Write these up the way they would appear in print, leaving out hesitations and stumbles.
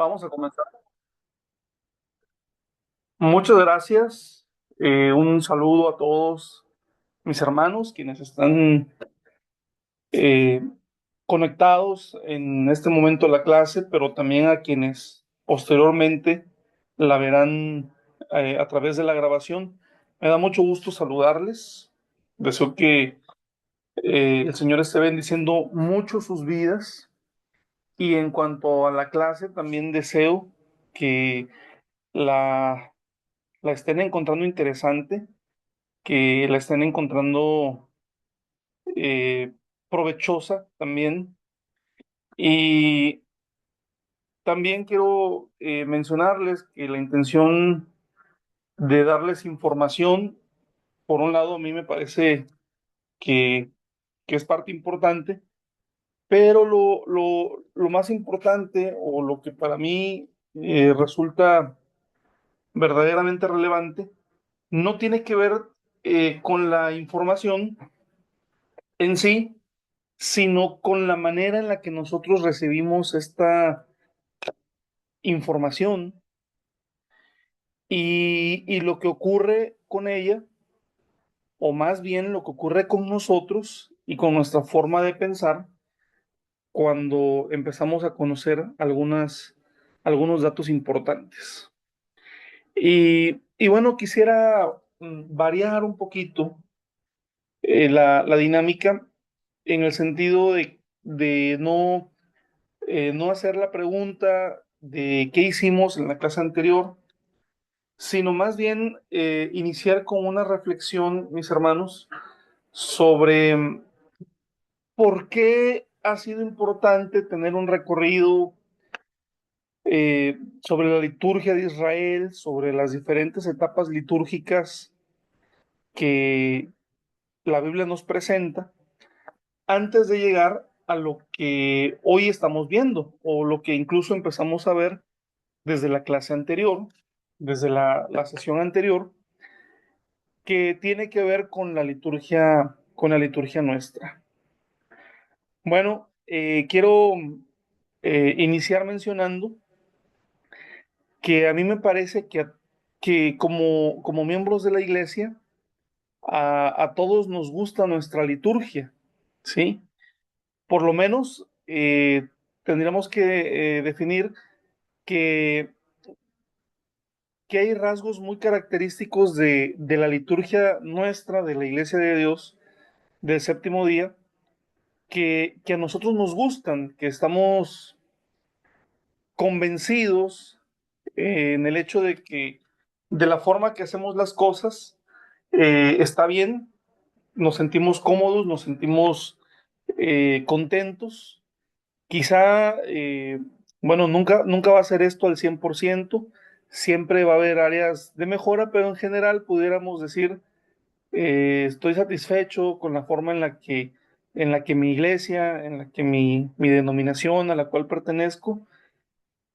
Vamos a comenzar. Muchas gracias. Un saludo a todos mis hermanos quienes están eh, conectados en este momento a la clase, pero también a quienes posteriormente la verán a través de la grabación. Me da mucho gusto saludarles. Deseo que el Señor esté bendiciendo mucho sus vidas. Y en cuanto a la clase, también deseo que la, la estén encontrando interesante, que la estén encontrando eh, provechosa también. Y también quiero mencionarles que la intención de darles información, por un lado, a mí me parece que, que es parte importante, pero lo más importante o lo que para mí resulta verdaderamente relevante no tiene que ver con la información en sí, sino con la manera en la que nosotros recibimos esta información y lo que ocurre con ella, o más bien lo que ocurre con nosotros y con nuestra forma de pensar cuando empezamos a conocer algunos datos importantes. Y bueno, quisiera variar un poquito la dinámica en el sentido de no hacer la pregunta de qué hicimos en la clase anterior, sino más bien iniciar con una reflexión, mis hermanos, sobre por qué ha sido importante tener un recorrido sobre la liturgia de Israel, sobre las diferentes etapas litúrgicas que la Biblia nos presenta, antes de llegar a lo que hoy estamos viendo, o lo que incluso empezamos a ver desde la clase anterior, desde la sesión anterior, que tiene que ver con la liturgia nuestra. Bueno, quiero iniciar mencionando que a mí me parece que como miembros de la iglesia, a todos nos gusta nuestra liturgia, ¿sí? Por lo menos tendríamos que definir que, que hay rasgos muy característicos de la liturgia nuestra, de la iglesia de Dios, del séptimo día, que a nosotros nos gustan, que estamos convencidos en el hecho de que de la forma que hacemos las cosas está bien, nos sentimos cómodos, nos sentimos contentos. Quizá, bueno, nunca va a ser esto al 100%, siempre va a haber áreas de mejora, pero en general pudiéramos decir, estoy satisfecho con la forma en la que mi iglesia, en la que mi denominación a la cual pertenezco,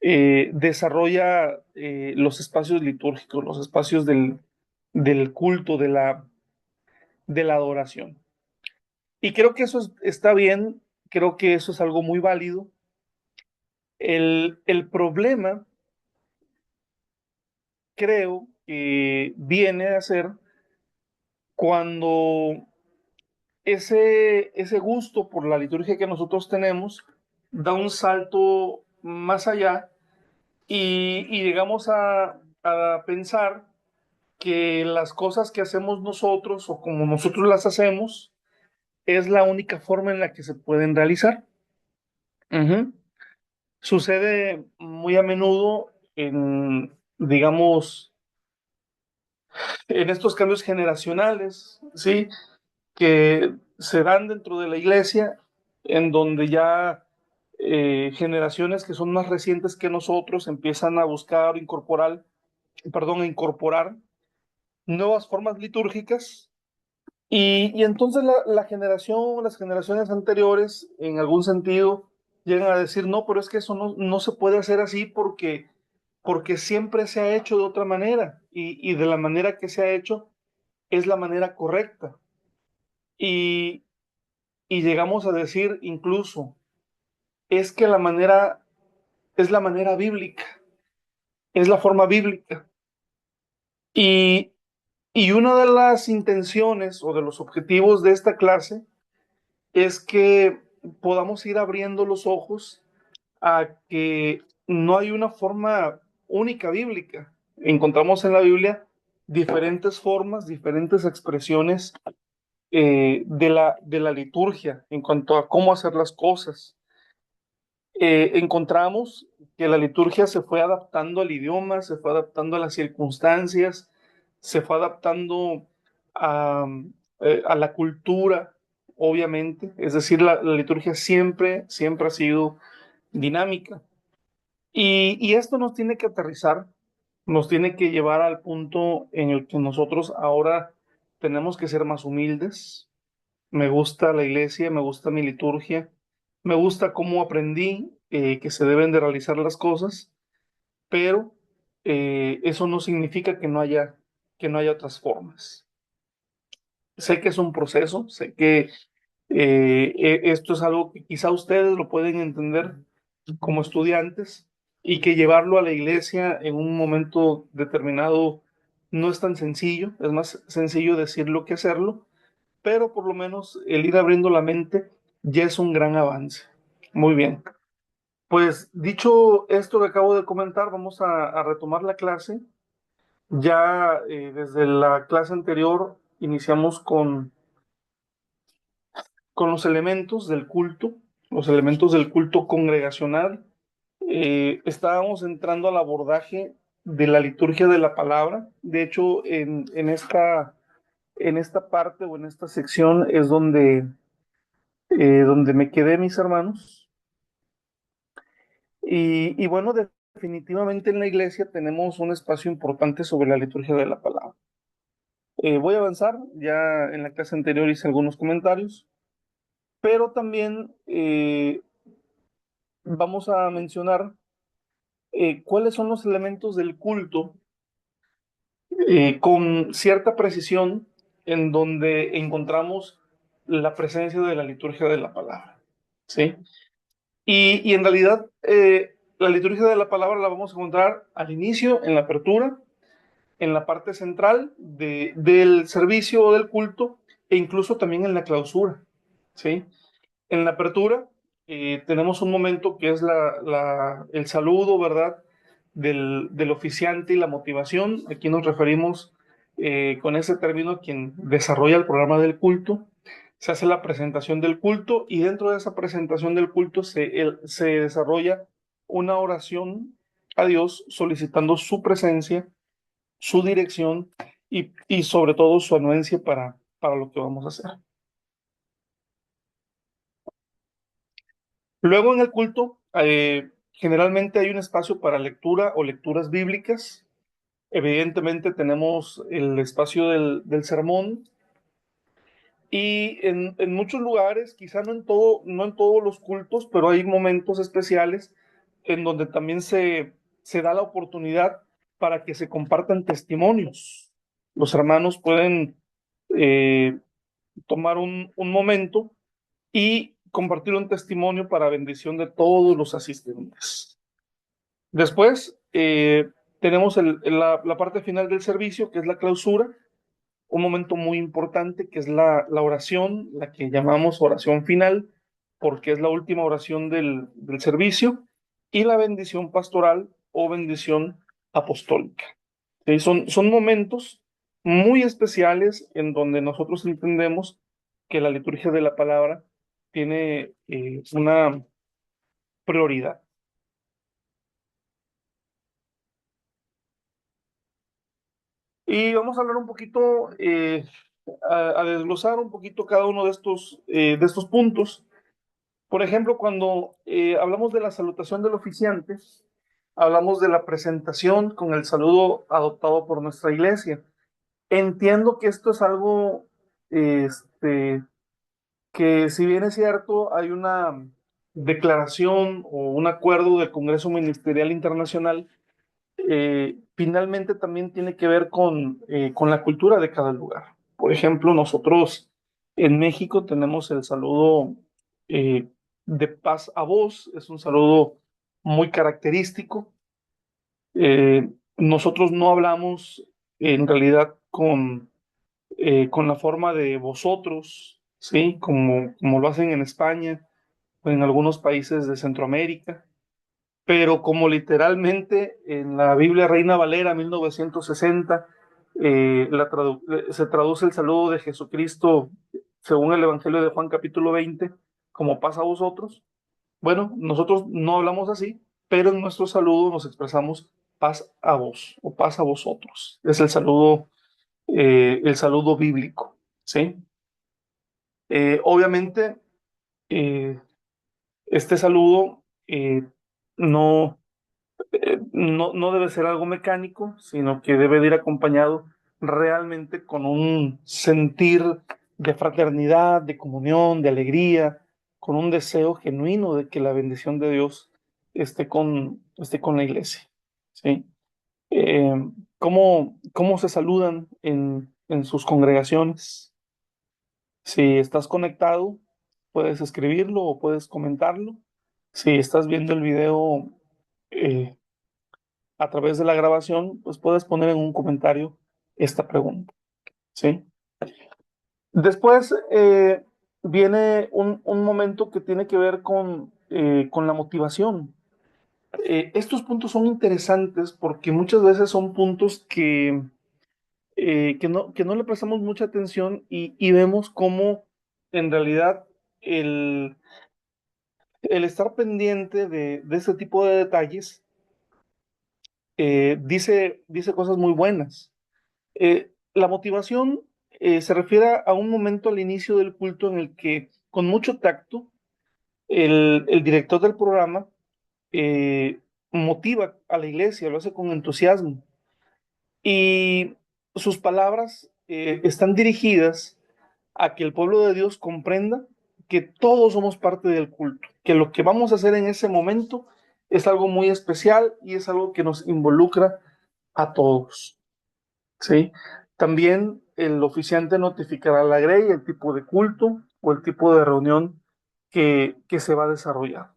desarrolla los espacios litúrgicos, los espacios del culto, de la adoración. Y creo que está bien, creo que eso es algo muy válido. El problema, creo, que viene a ser cuando ese gusto por la liturgia que nosotros tenemos da un salto más allá y llegamos a pensar que las cosas que hacemos nosotros o como nosotros las hacemos es la única forma en la que se pueden realizar. Ujú. Sucede muy a menudo digamos, en estos cambios generacionales, ¿sí? Que se dan dentro de la iglesia, en donde ya generaciones que son más recientes que nosotros empiezan a buscar a incorporar nuevas formas litúrgicas y entonces las generaciones anteriores, en algún sentido, llegan a decir, no, pero es que eso no se puede hacer así porque siempre se ha hecho de otra manera y de la manera que se ha hecho es la manera correcta. Y, y llegamos a decir incluso, es que la manera es la manera bíblica, es la forma bíblica. Y, y una de las intenciones o de los objetivos de esta clase es que podamos ir abriendo los ojos a que no hay una forma única bíblica. Encontramos en la Biblia diferentes formas, diferentes expresiones de la liturgia en cuanto a cómo hacer las cosas. Encontramos que la liturgia se fue adaptando al idioma, se fue adaptando a las circunstancias, se fue adaptando a, a la cultura, obviamente. Es decir, la liturgia siempre, siempre ha sido dinámica. Y esto nos tiene que aterrizar, nos tiene que llevar al punto en el que nosotros ahora tenemos que ser más humildes. Me gusta la iglesia, me gusta mi liturgia, me gusta cómo aprendí que se deben de realizar las cosas, pero eso no significa que no haya otras formas. Sé que es un proceso, sé que esto es algo que quizá ustedes lo pueden entender como estudiantes y que llevarlo a la iglesia en un momento determinado no es tan sencillo, es más sencillo decirlo que hacerlo, pero por lo menos el ir abriendo la mente ya es un gran avance. Muy bien. Pues dicho esto que acabo de comentar, vamos a retomar la clase. Ya desde la clase anterior iniciamos con los elementos del culto congregacional. Estábamos entrando al abordaje de la liturgia de la palabra. De hecho, en esta parte o en esta sección es donde me quedé, mis hermanos. Y bueno, definitivamente en la iglesia tenemos un espacio importante sobre la liturgia de la palabra. Voy a avanzar, ya en la clase anterior hice algunos comentarios, pero también vamos a mencionar cuáles son los elementos del culto con cierta precisión en donde encontramos la presencia de la liturgia de la palabra. ¿Sí? Y en realidad, la liturgia de la palabra la vamos a encontrar al inicio, en la apertura, en la parte central del servicio o del culto, e incluso también en la clausura. ¿Sí? En la apertura tenemos un momento que es el saludo, ¿verdad? Del oficiante y la motivación. Aquí nos referimos con ese término a quien desarrolla el programa del culto. Se hace la presentación del culto y dentro de esa presentación del culto se desarrolla una oración a Dios solicitando su presencia, su dirección y sobre todo su anuencia para lo que vamos a hacer. Luego en el culto, generalmente hay un espacio para lectura o lecturas bíblicas. Evidentemente tenemos el espacio del sermón y en muchos lugares, quizá no en todos los cultos, pero hay momentos especiales en donde también se da la oportunidad para que se compartan testimonios. Los hermanos pueden eh, tomar un momento y compartir un testimonio para bendición de todos los asistentes. Después tenemos la parte final del servicio, que es la clausura, un momento muy importante, que es la oración, la que llamamos oración final, porque es la última oración del servicio, y la bendición pastoral o bendición apostólica. ¿Sí? Son momentos muy especiales en donde nosotros entendemos que la liturgia de la palabra tiene una prioridad. Y vamos a hablar un poquito, a desglosar un poquito cada uno de estos puntos. Por ejemplo, cuando hablamos de la salutación del oficiante, hablamos de la presentación con el saludo adoptado por nuestra iglesia. Entiendo que esto es algo este, que si bien es cierto, hay una declaración o un acuerdo del Congreso Ministerial Internacional, finalmente también tiene que ver con la cultura de cada lugar. Por ejemplo, nosotros en México tenemos el saludo eh, de paz a vos, es un saludo muy característico. Nosotros no hablamos en realidad con la forma de vosotros, ¿sí? Como lo hacen en España o en algunos países de Centroamérica, pero como literalmente en la Biblia Reina Valera 1960 se traduce el saludo de Jesucristo según el Evangelio de Juan capítulo 20, como pasa a vosotros. Bueno, nosotros no hablamos así, pero en nuestro saludo nos expresamos paz a vos o paz a vosotros. Es el saludo bíblico, ¿sí? Obviamente, eh, este saludo no, no debe ser algo mecánico, sino que debe de ir acompañado realmente con un sentir de fraternidad, de comunión, de alegría, con un deseo genuino de que la bendición de Dios esté con la iglesia, ¿sí? Eh, ¿cómo se saludan en sus congregaciones? Si estás conectado, puedes escribirlo o puedes comentarlo. Si estás viendo el video eh, a través de la grabación, pues puedes poner en un comentario esta pregunta, ¿sí? Después viene un momento que tiene que ver con la motivación. Estos puntos son interesantes porque muchas veces son puntos que no le prestamos mucha atención y vemos cómo en realidad el, el estar pendiente de este tipo de detalles dice cosas muy buenas. La motivación se refiere a un momento al inicio del culto en el que, con mucho tacto, el director del programa motiva a la iglesia, lo hace con entusiasmo. Y sus palabras están dirigidas a que el pueblo de Dios comprenda que todos somos parte del culto, que lo que vamos a hacer en ese momento es algo muy especial y es algo que nos involucra a todos. ¿Sí? También el oficiante notificará a la grey el tipo de culto o el tipo de reunión que se va a desarrollar.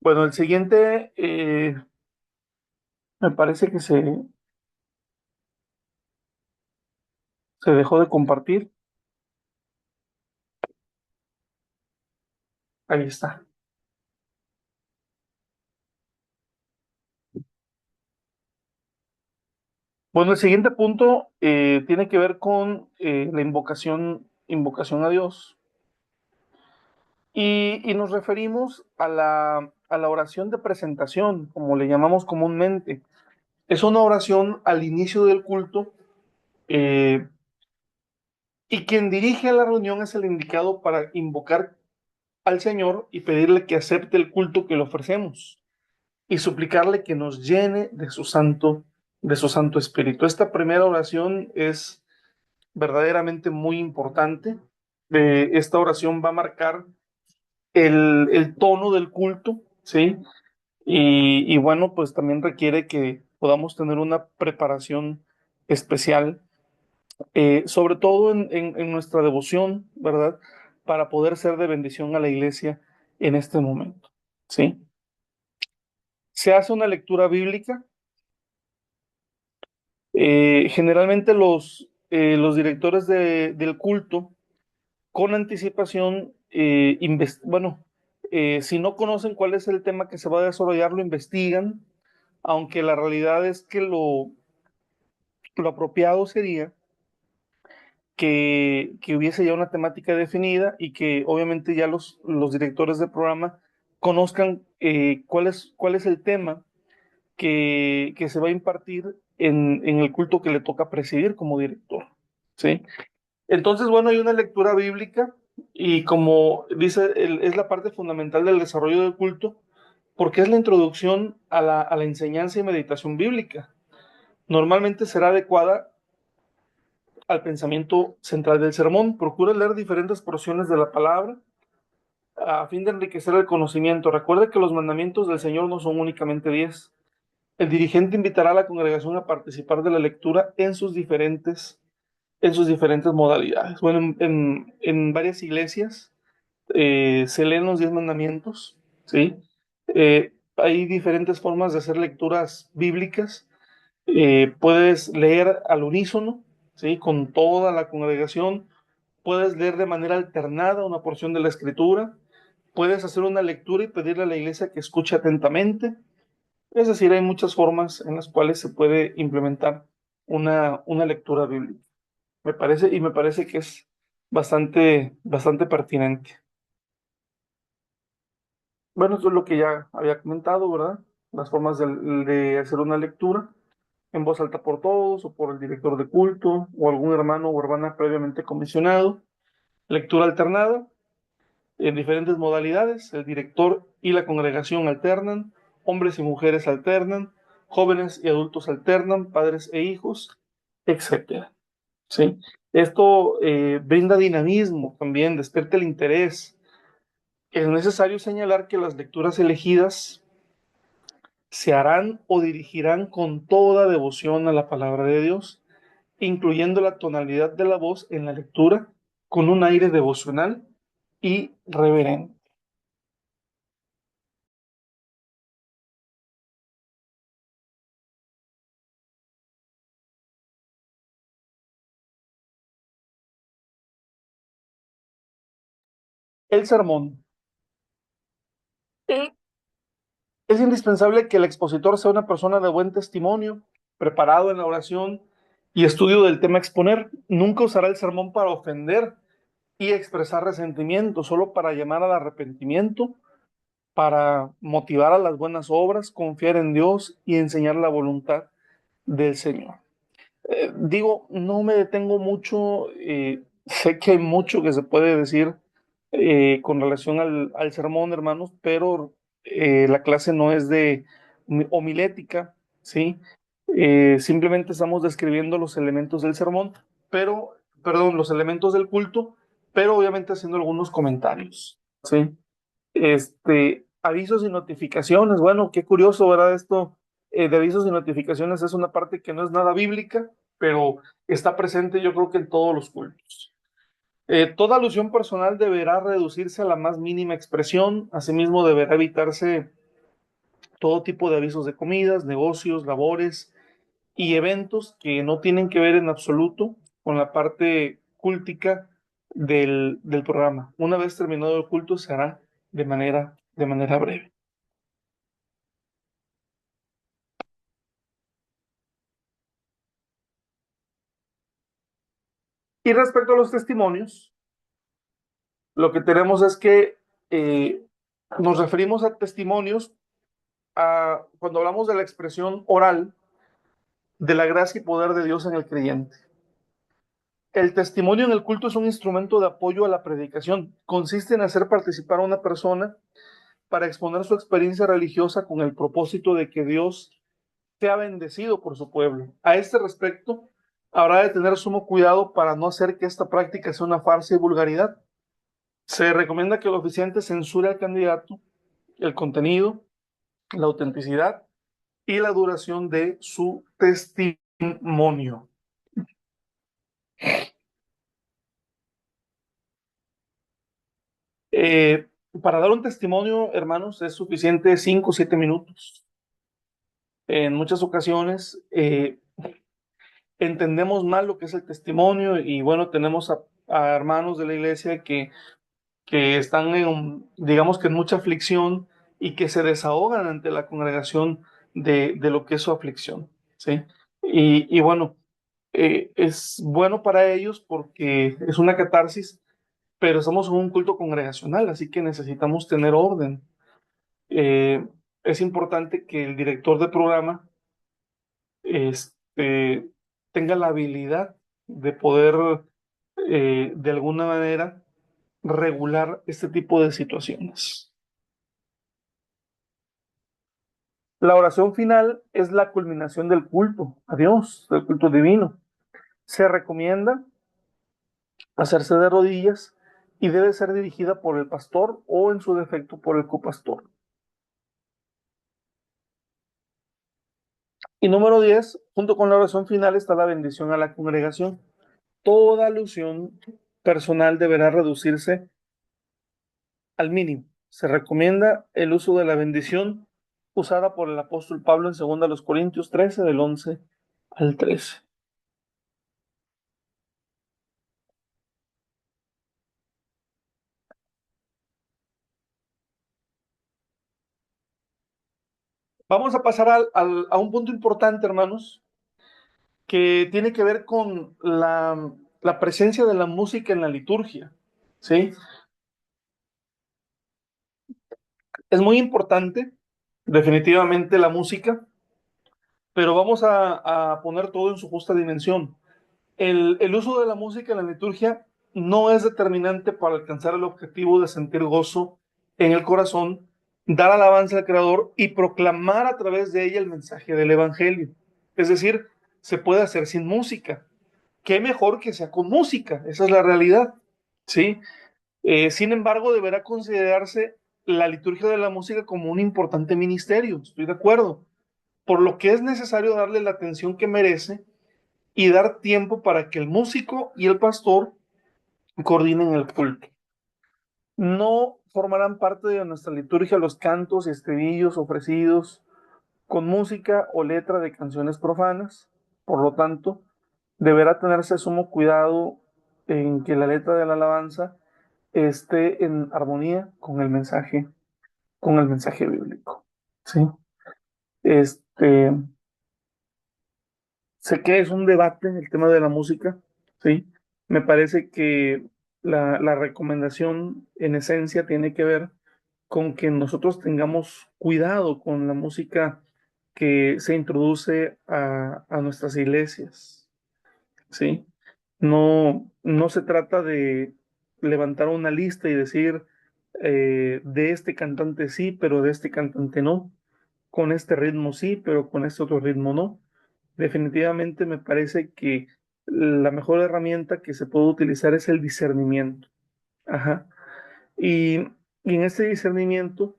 Bueno, el siguiente me parece que se dejó de compartir. Ahí está. Bueno, el siguiente punto tiene que ver con la invocación a Dios. Y nos referimos a la oración de presentación, como le llamamos comúnmente. Es una oración al inicio del culto eh, y quien dirige la reunión es el indicado para invocar al Señor y pedirle que acepte el culto que le ofrecemos y suplicarle que nos llene de su Santo Espíritu. Esta primera oración es verdaderamente muy importante. Esta oración va a marcar el tono del culto, ¿sí? Y bueno, pues también requiere que podamos tener una preparación especial, sobre todo en nuestra devoción, ¿verdad? Para poder ser de bendición a la iglesia en este momento, ¿sí? Se hace una lectura bíblica. Generalmente los directores del culto, con anticipación, bueno, si no conocen cuál es el tema que se va a desarrollar, lo investigan, aunque la realidad es que lo apropiado sería que hubiese ya una temática definida y que obviamente ya los directores del programa conozcan cuál es el tema que se va a impartir en el culto que le toca presidir como director, ¿sí? Entonces, bueno, hay una lectura bíblica y como dice, es la parte fundamental del desarrollo del culto, porque es la introducción a la enseñanza y meditación bíblica. Normalmente será adecuada al pensamiento central del sermón. Procura leer diferentes porciones de la palabra a fin de enriquecer el conocimiento. Recuerde que los mandamientos del Señor no son únicamente 10. El dirigente invitará a la congregación a participar de la lectura en sus diferentes modalidades. Bueno, en varias iglesias se leen los 10 mandamientos, ¿sí? Hay diferentes formas de hacer lecturas bíblicas. Puedes leer al unísono, ¿sí? Con toda la congregación. Puedes leer de manera alternada una porción de la escritura. Puedes hacer una lectura y pedirle a la iglesia que escuche atentamente. Es decir, hay muchas formas en las cuales se puede implementar una lectura bíblica. Me parece que es bastante pertinente. Bueno, esto es lo que ya había comentado, ¿verdad? Las formas de hacer una lectura en voz alta por todos o por el director de culto o algún hermano o hermana previamente comisionado. Lectura alternada en diferentes modalidades. El director y la congregación alternan, hombres y mujeres alternan, jóvenes y adultos alternan, padres e hijos, etcétera. ¿Sí? Esto brinda dinamismo también, despierta el interés. Es necesario señalar que las lecturas elegidas se harán o dirigirán con toda devoción a la palabra de Dios, incluyendo la tonalidad de la voz en la lectura con un aire devocional y reverente. El sermón. Es indispensable que el expositor sea una persona de buen testimonio, preparado en la oración y estudio del tema a exponer. Nunca usará el sermón para ofender y expresar resentimiento, solo para llamar al arrepentimiento, para motivar a las buenas obras, confiar en Dios y enseñar la voluntad del Señor. Digo, no me detengo mucho, sé que hay mucho que se puede decir con relación al sermón, hermanos, pero la clase no es de homilética, ¿sí? Simplemente estamos describiendo los elementos del sermón, pero, perdón, los elementos del culto, pero obviamente haciendo algunos comentarios, ¿sí? Avisos y notificaciones. Bueno, qué curioso, ¿verdad? Esto de avisos y notificaciones es una parte que no es nada bíblica, pero está presente yo creo que en todos los cultos. Toda alusión personal deberá reducirse a la más mínima expresión. Asimismo, deberá evitarse todo tipo de avisos de comidas, negocios, labores y eventos que no tienen que ver en absoluto con la parte cúltica del programa. Una vez terminado el culto, se hará de manera breve. Y respecto a los testimonios, lo que tenemos es que eh, nos referimos a testimonios cuando hablamos de la expresión oral de la gracia y poder de Dios en el creyente. El testimonio en el culto es un instrumento de apoyo a la predicación. Consiste en hacer participar a una persona para exponer su experiencia religiosa con el propósito de que Dios sea bendecido por su pueblo. A este respecto, habrá de tener sumo cuidado para no hacer que esta práctica sea una farsa y vulgaridad. Se recomienda que el oficiante censure al candidato el contenido, la autenticidad y la duración de su testimonio. Eh, para dar un testimonio, hermanos, es suficiente 5 o 7 minutos. En muchas ocasiones entendemos mal lo que es el testimonio y bueno, tenemos a hermanos de la iglesia que están digamos que en mucha aflicción y que se desahogan ante la congregación de lo que es su aflicción, ¿sí? Y bueno, es bueno para ellos porque es una catarsis, pero estamos en un culto congregacional, así que necesitamos tener orden. Eh, es importante que el director de programa este, tenga la habilidad de poder, de alguna manera, regular este tipo de situaciones. La oración final es la culminación del culto a Dios, del culto divino. Se recomienda hacerse de rodillas y debe ser dirigida por el pastor o en su defecto por el copastor. Y número 10, junto con la oración final está la bendición a la congregación. Toda alusión personal deberá reducirse al mínimo. Se recomienda el uso de la bendición usada por el apóstol Pablo en 2 Corintios 13, del 11 al 13. Vamos a pasar a un punto importante, hermanos, que tiene que ver con la presencia de la música en la liturgia. ¿Sí? Es muy importante, definitivamente, la música, pero vamos a poner todo en su justa dimensión. El uso de la música en la liturgia no es determinante para alcanzar el objetivo de sentir gozo en el corazón, dar alabanza al Creador y proclamar a través de ella el mensaje del Evangelio. Es decir, se puede hacer sin música. Qué mejor que sea con música, esa es la realidad. ¿Sí? Sin embargo, deberá considerarse la liturgia de la música como un importante ministerio, estoy de acuerdo, por lo que es necesario darle la atención que merece y dar tiempo para que el músico y el pastor coordinen el culto. No formarán parte de nuestra liturgia los cantos y estribillos ofrecidos con música o letra de canciones profanas. Por lo tanto, deberá tenerse sumo cuidado en que la letra de la alabanza esté en armonía con el mensaje bíblico. ¿Sí? Este, Sé que es un debate el tema de la música, ¿sí? Me parece que la recomendación en esencia tiene que ver con que nosotros tengamos cuidado con la música que se introduce a nuestras iglesias, ¿sí? No se trata de levantar una lista y decir de este cantante sí, pero de este cantante no, con este ritmo sí, pero con este otro ritmo no. Definitivamente me parece que la mejor herramienta que se puede utilizar es el discernimiento. Ajá. Y, y en ese discernimiento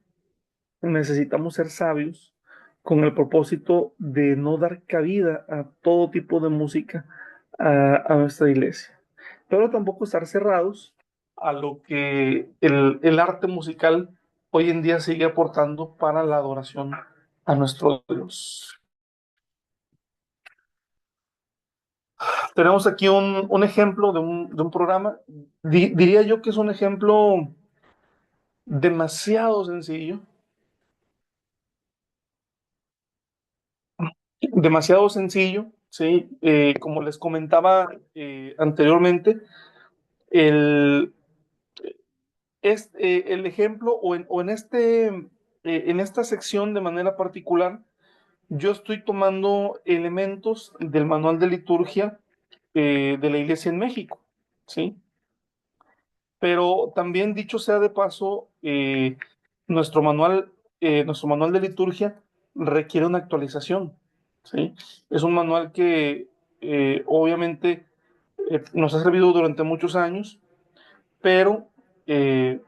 necesitamos ser sabios con el propósito de no dar cabida a todo tipo de música a nuestra iglesia, pero tampoco estar cerrados a lo que el arte musical hoy en día sigue aportando para la adoración a nuestro Dios. Tenemos aquí un ejemplo de un programa, diría yo que es un ejemplo demasiado sencillo, demasiado sencillo, ¿sí? Como les comentaba anteriormente, el, el ejemplo en esta sección de manera particular, yo estoy tomando elementos del manual de liturgia de la Iglesia en México, ¿sí? Pero también dicho sea de paso, nuestro manual de liturgia requiere una actualización, ¿sí? Es un manual que obviamente nos ha servido durante muchos años, pero eh,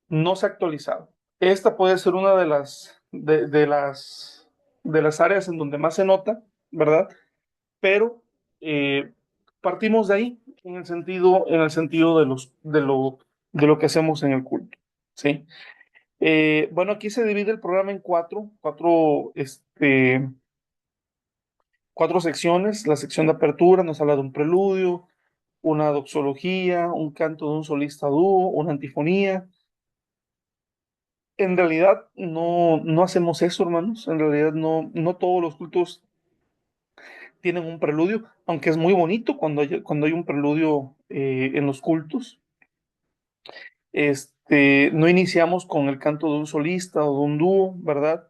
no se ha actualizado. Esta puede ser una de las áreas en donde más se nota, ¿verdad? Pero eh, partimos de ahí en el sentido de lo que hacemos en el culto, ¿sí? Bueno, aquí se divide el programa en cuatro secciones. La sección de apertura nos habla de un preludio, una doxología, un canto de un solista dúo, una antifonía. En realidad no hacemos eso, hermanos. En realidad no todos los cultos tienen un preludio, aunque es muy bonito cuando hay un preludio en los cultos. No iniciamos con el canto de un solista o de un dúo, ¿verdad?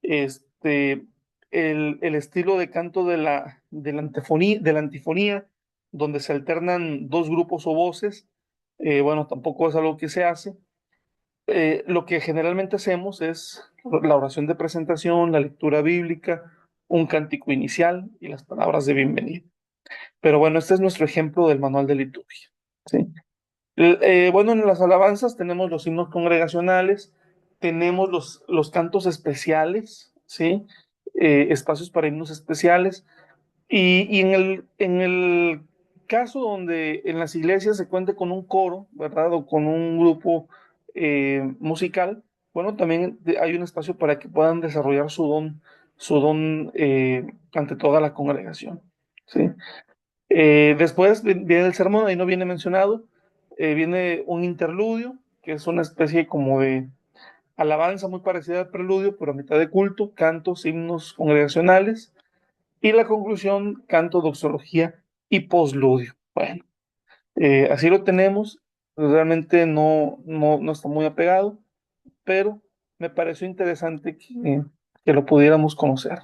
Este, el estilo de canto de la antifonía, donde se alternan dos grupos o voces, bueno, tampoco es algo que se hace. Lo que generalmente hacemos es la oración de presentación, la lectura bíblica, un cántico inicial y las palabras de bienvenida. Pero bueno, este es nuestro ejemplo del manual de liturgia. ¿Sí? Bueno, en las alabanzas tenemos los himnos congregacionales, tenemos los cantos especiales, ¿sí? Espacios para himnos especiales. Y en el caso donde en las iglesias se cuente con un coro, ¿verdad? O con un grupo musical, bueno, también hay un espacio para que puedan desarrollar su don ante toda la congregación, ¿sí? Después viene el sermón, ahí no viene mencionado, viene un interludio, que es una especie como de alabanza muy parecida al preludio, pero a mitad de culto, cantos, himnos congregacionales, y la conclusión, canto, doxología y posludio. Bueno, así lo tenemos, realmente no está muy apegado, pero me pareció interesante que lo pudiéramos conocer.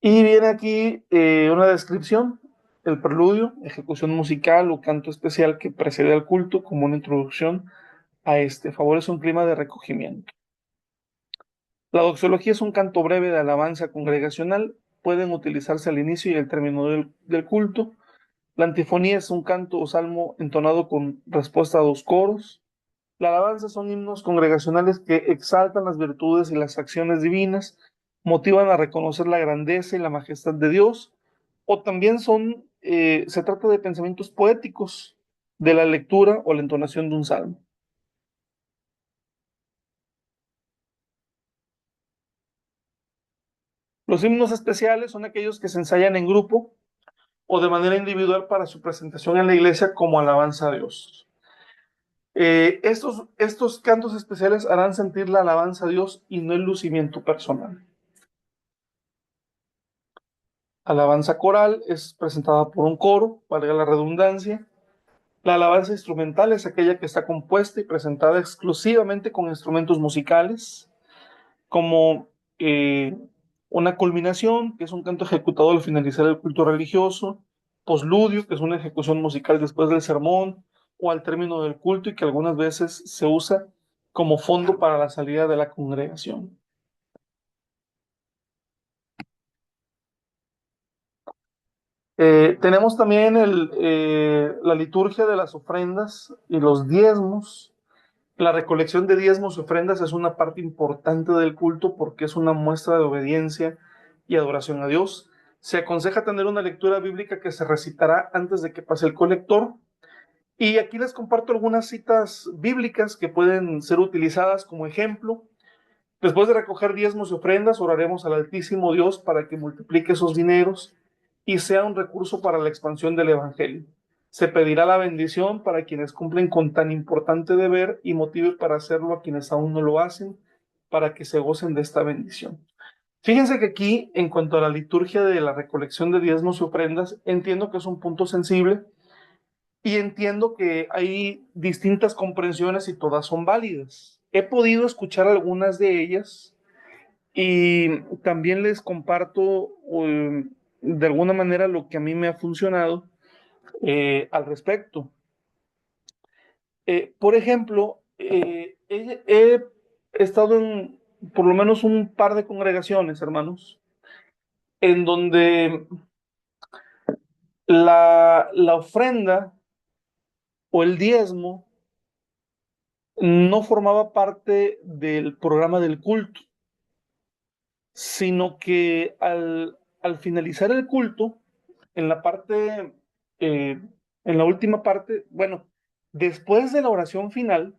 Y viene aquí una descripción, el preludio, ejecución musical o canto especial que precede al culto como una introducción a este. Favorece un clima de recogimiento. La doxología es un canto breve de alabanza congregacional. Pueden utilizarse al inicio y al término del culto. La antifonía es un canto o salmo entonado con respuesta a dos coros. La alabanza son himnos congregacionales que exaltan las virtudes y las acciones divinas, motivan a reconocer la grandeza y la majestad de Dios, o también se trata de pensamientos poéticos de la lectura o la entonación de un salmo. Los himnos especiales son aquellos que se ensayan en grupo o de manera individual para su presentación en la iglesia como alabanza a Dios. Estos cantos especiales harán sentir la alabanza a Dios y no el lucimiento personal. Alabanza coral es presentada por un coro, valga la redundancia. La alabanza instrumental es aquella que está compuesta y presentada exclusivamente con instrumentos musicales, como una culminación, que es un canto ejecutado al finalizar el culto religioso, posludio, que es una ejecución musical después del sermón o al término del culto y que algunas veces se usa como fondo para la salida de la congregación. Tenemos también la liturgia de las ofrendas y los diezmos. La recolección de diezmos y ofrendas es una parte importante del culto porque es una muestra de obediencia y adoración a Dios. Se aconseja tener una lectura bíblica que se recitará antes de que pase el colector. Y aquí les comparto algunas citas bíblicas que pueden ser utilizadas como ejemplo. Después de recoger diezmos y ofrendas, oraremos al Altísimo Dios para que multiplique esos dineros y sea un recurso para la expansión del Evangelio. Se pedirá la bendición para quienes cumplen con tan importante deber y motive para hacerlo a quienes aún no lo hacen, para que se gocen de esta bendición. Fíjense que aquí, en cuanto a la liturgia de la recolección de diezmos y ofrendas, entiendo que es un punto sensible y entiendo que hay distintas comprensiones y todas son válidas. He podido escuchar algunas de ellas y también les comparto de alguna manera lo que a mí me ha funcionado al respecto. Por ejemplo, he estado en por lo menos un par de congregaciones, hermanos, en donde la ofrenda o el diezmo no formaba parte del programa del culto, sino que al finalizar el culto, en la parte, eh, en la última parte, bueno, después de la oración final,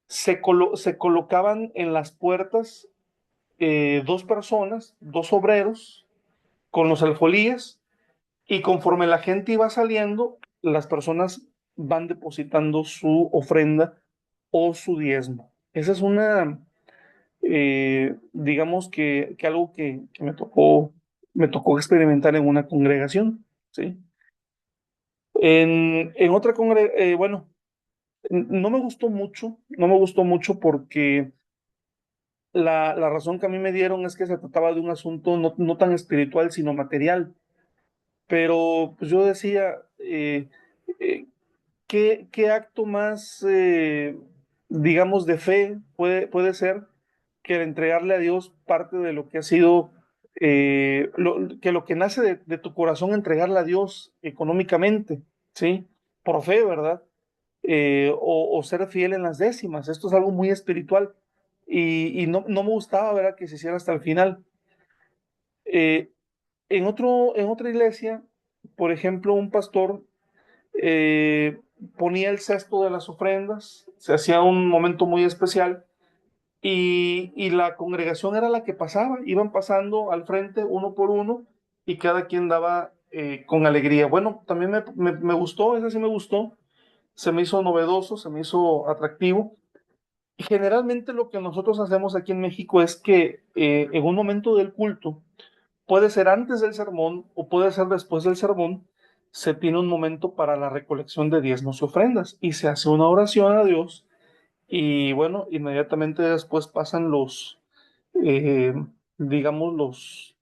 se colocaban en las puertas dos personas, dos obreros, con los alfolíes, y conforme la gente iba saliendo, las personas van depositando su ofrenda o su diezmo. Esa es digamos que algo que me tocó experimentar en una congregación, ¿sí? En otra congregación, bueno, no me gustó mucho porque la razón que a mí me dieron es que se trataba de un asunto no tan espiritual, sino material. pero pues yo decía, eh, ¿qué acto más, digamos, de fe puede ser que el entregarle a Dios parte de lo que ha sido, que lo que nace de tu corazón, entregarle a Dios económicamente, ¿sí? Por fe, ¿verdad? O ser fiel en las décimas. Esto es algo muy espiritual y no me gustaba, ¿verdad?, que se hiciera hasta el final. Eh, en otra iglesia, por ejemplo, un pastor eh, ponía el cesto de las ofrendas, se hacía un momento muy especial y la congregación era la que pasaba, iban pasando al frente uno por uno y cada quien daba con alegría. Bueno, también me gustó, ese sí me gustó, se me hizo novedoso, se me hizo atractivo. Y generalmente lo que nosotros hacemos aquí en México es que en un momento del culto, puede ser antes del sermón o puede ser después del sermón, se tiene un momento para la recolección de diezmos y ofrendas y se hace una oración a Dios y bueno, inmediatamente después pasan eh, digamos,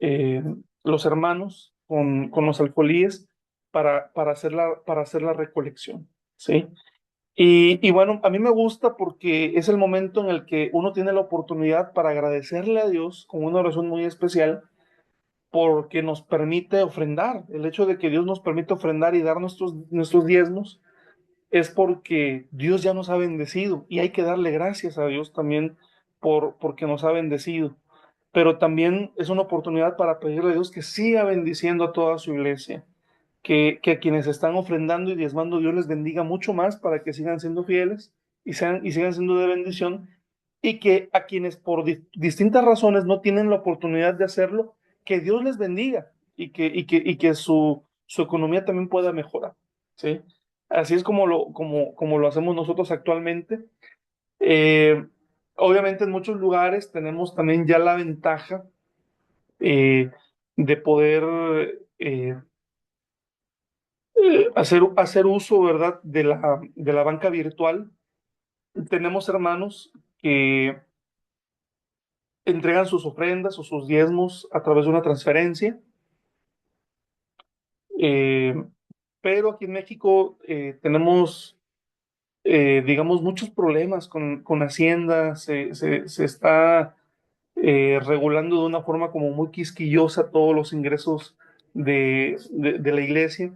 eh, los hermanos con los alfolíes para hacer la recolección, ¿sí? Y bueno, a mí me gusta porque es el momento en el que uno tiene la oportunidad para agradecerle a Dios con una oración muy especial porque nos permite ofrendar. El hecho de que Dios nos permite ofrendar y dar nuestros diezmos es porque Dios ya nos ha bendecido y hay que darle gracias a Dios también porque nos ha bendecido. Pero también es una oportunidad para pedirle a Dios que siga bendiciendo a toda su iglesia, que a quienes están ofrendando y diezmando Dios les bendiga mucho más para que sigan siendo fieles y sigan siendo de bendición y que a quienes por distintas razones no tienen la oportunidad de hacerlo, que Dios les bendiga y que su economía también pueda mejorar, ¿sí? Así es como lo hacemos nosotros actualmente. Eh, Obviamente en muchos lugares tenemos también ya la ventaja eh, de poder hacer uso, ¿verdad?, de la banca virtual. Tenemos hermanos que entregan sus ofrendas o sus diezmos a través de una transferencia, eh, pero aquí en México tenemos, digamos, muchos problemas con Hacienda, se está regulando de una forma como muy quisquillosa todos los ingresos de la iglesia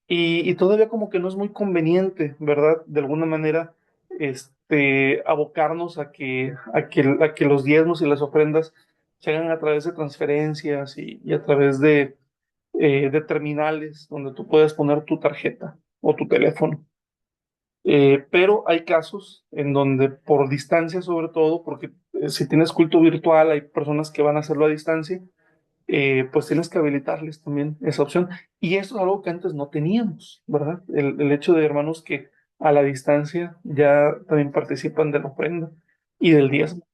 y todavía como que no es muy conveniente, ¿verdad? De alguna manera, abocarnos a que los diezmos y las ofrendas se hagan a través de transferencias y a través de terminales donde tú puedes poner tu tarjeta o tu teléfono. Pero hay casos en donde por distancia sobre todo, porque si tienes culto virtual, hay personas que van a hacerlo a distancia, pues tienes que habilitarles también esa opción. Y eso es algo que antes no teníamos, ¿verdad? El hecho de hermanos que a la distancia ya también participan de la ofrenda y del diezmo.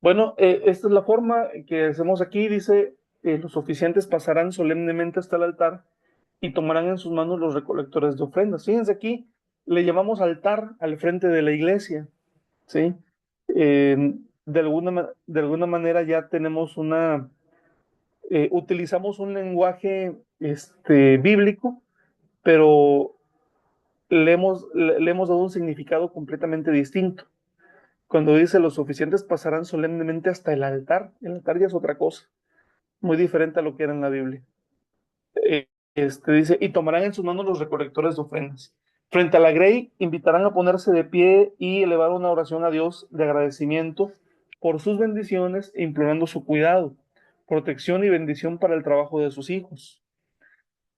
Bueno, esta es la forma que hacemos aquí. Dice, los oficiantes pasarán solemnemente hasta el altar y tomarán en sus manos los recolectores de ofrendas. Fíjense aquí, le llamamos altar al frente de la iglesia, ¿sí? De alguna manera ya tenemos utilizamos un lenguaje bíblico, pero le hemos dado un significado completamente distinto. Cuando dice los oficiantes pasarán solemnemente hasta el altar ya es otra cosa, muy diferente a lo que era en la Biblia. Dice, y tomarán en sus manos los recolectores de ofrendas. Frente a la grey, invitarán a ponerse de pie y elevar una oración a Dios de agradecimiento por sus bendiciones, e implorando su cuidado, protección y bendición para el trabajo de sus hijos.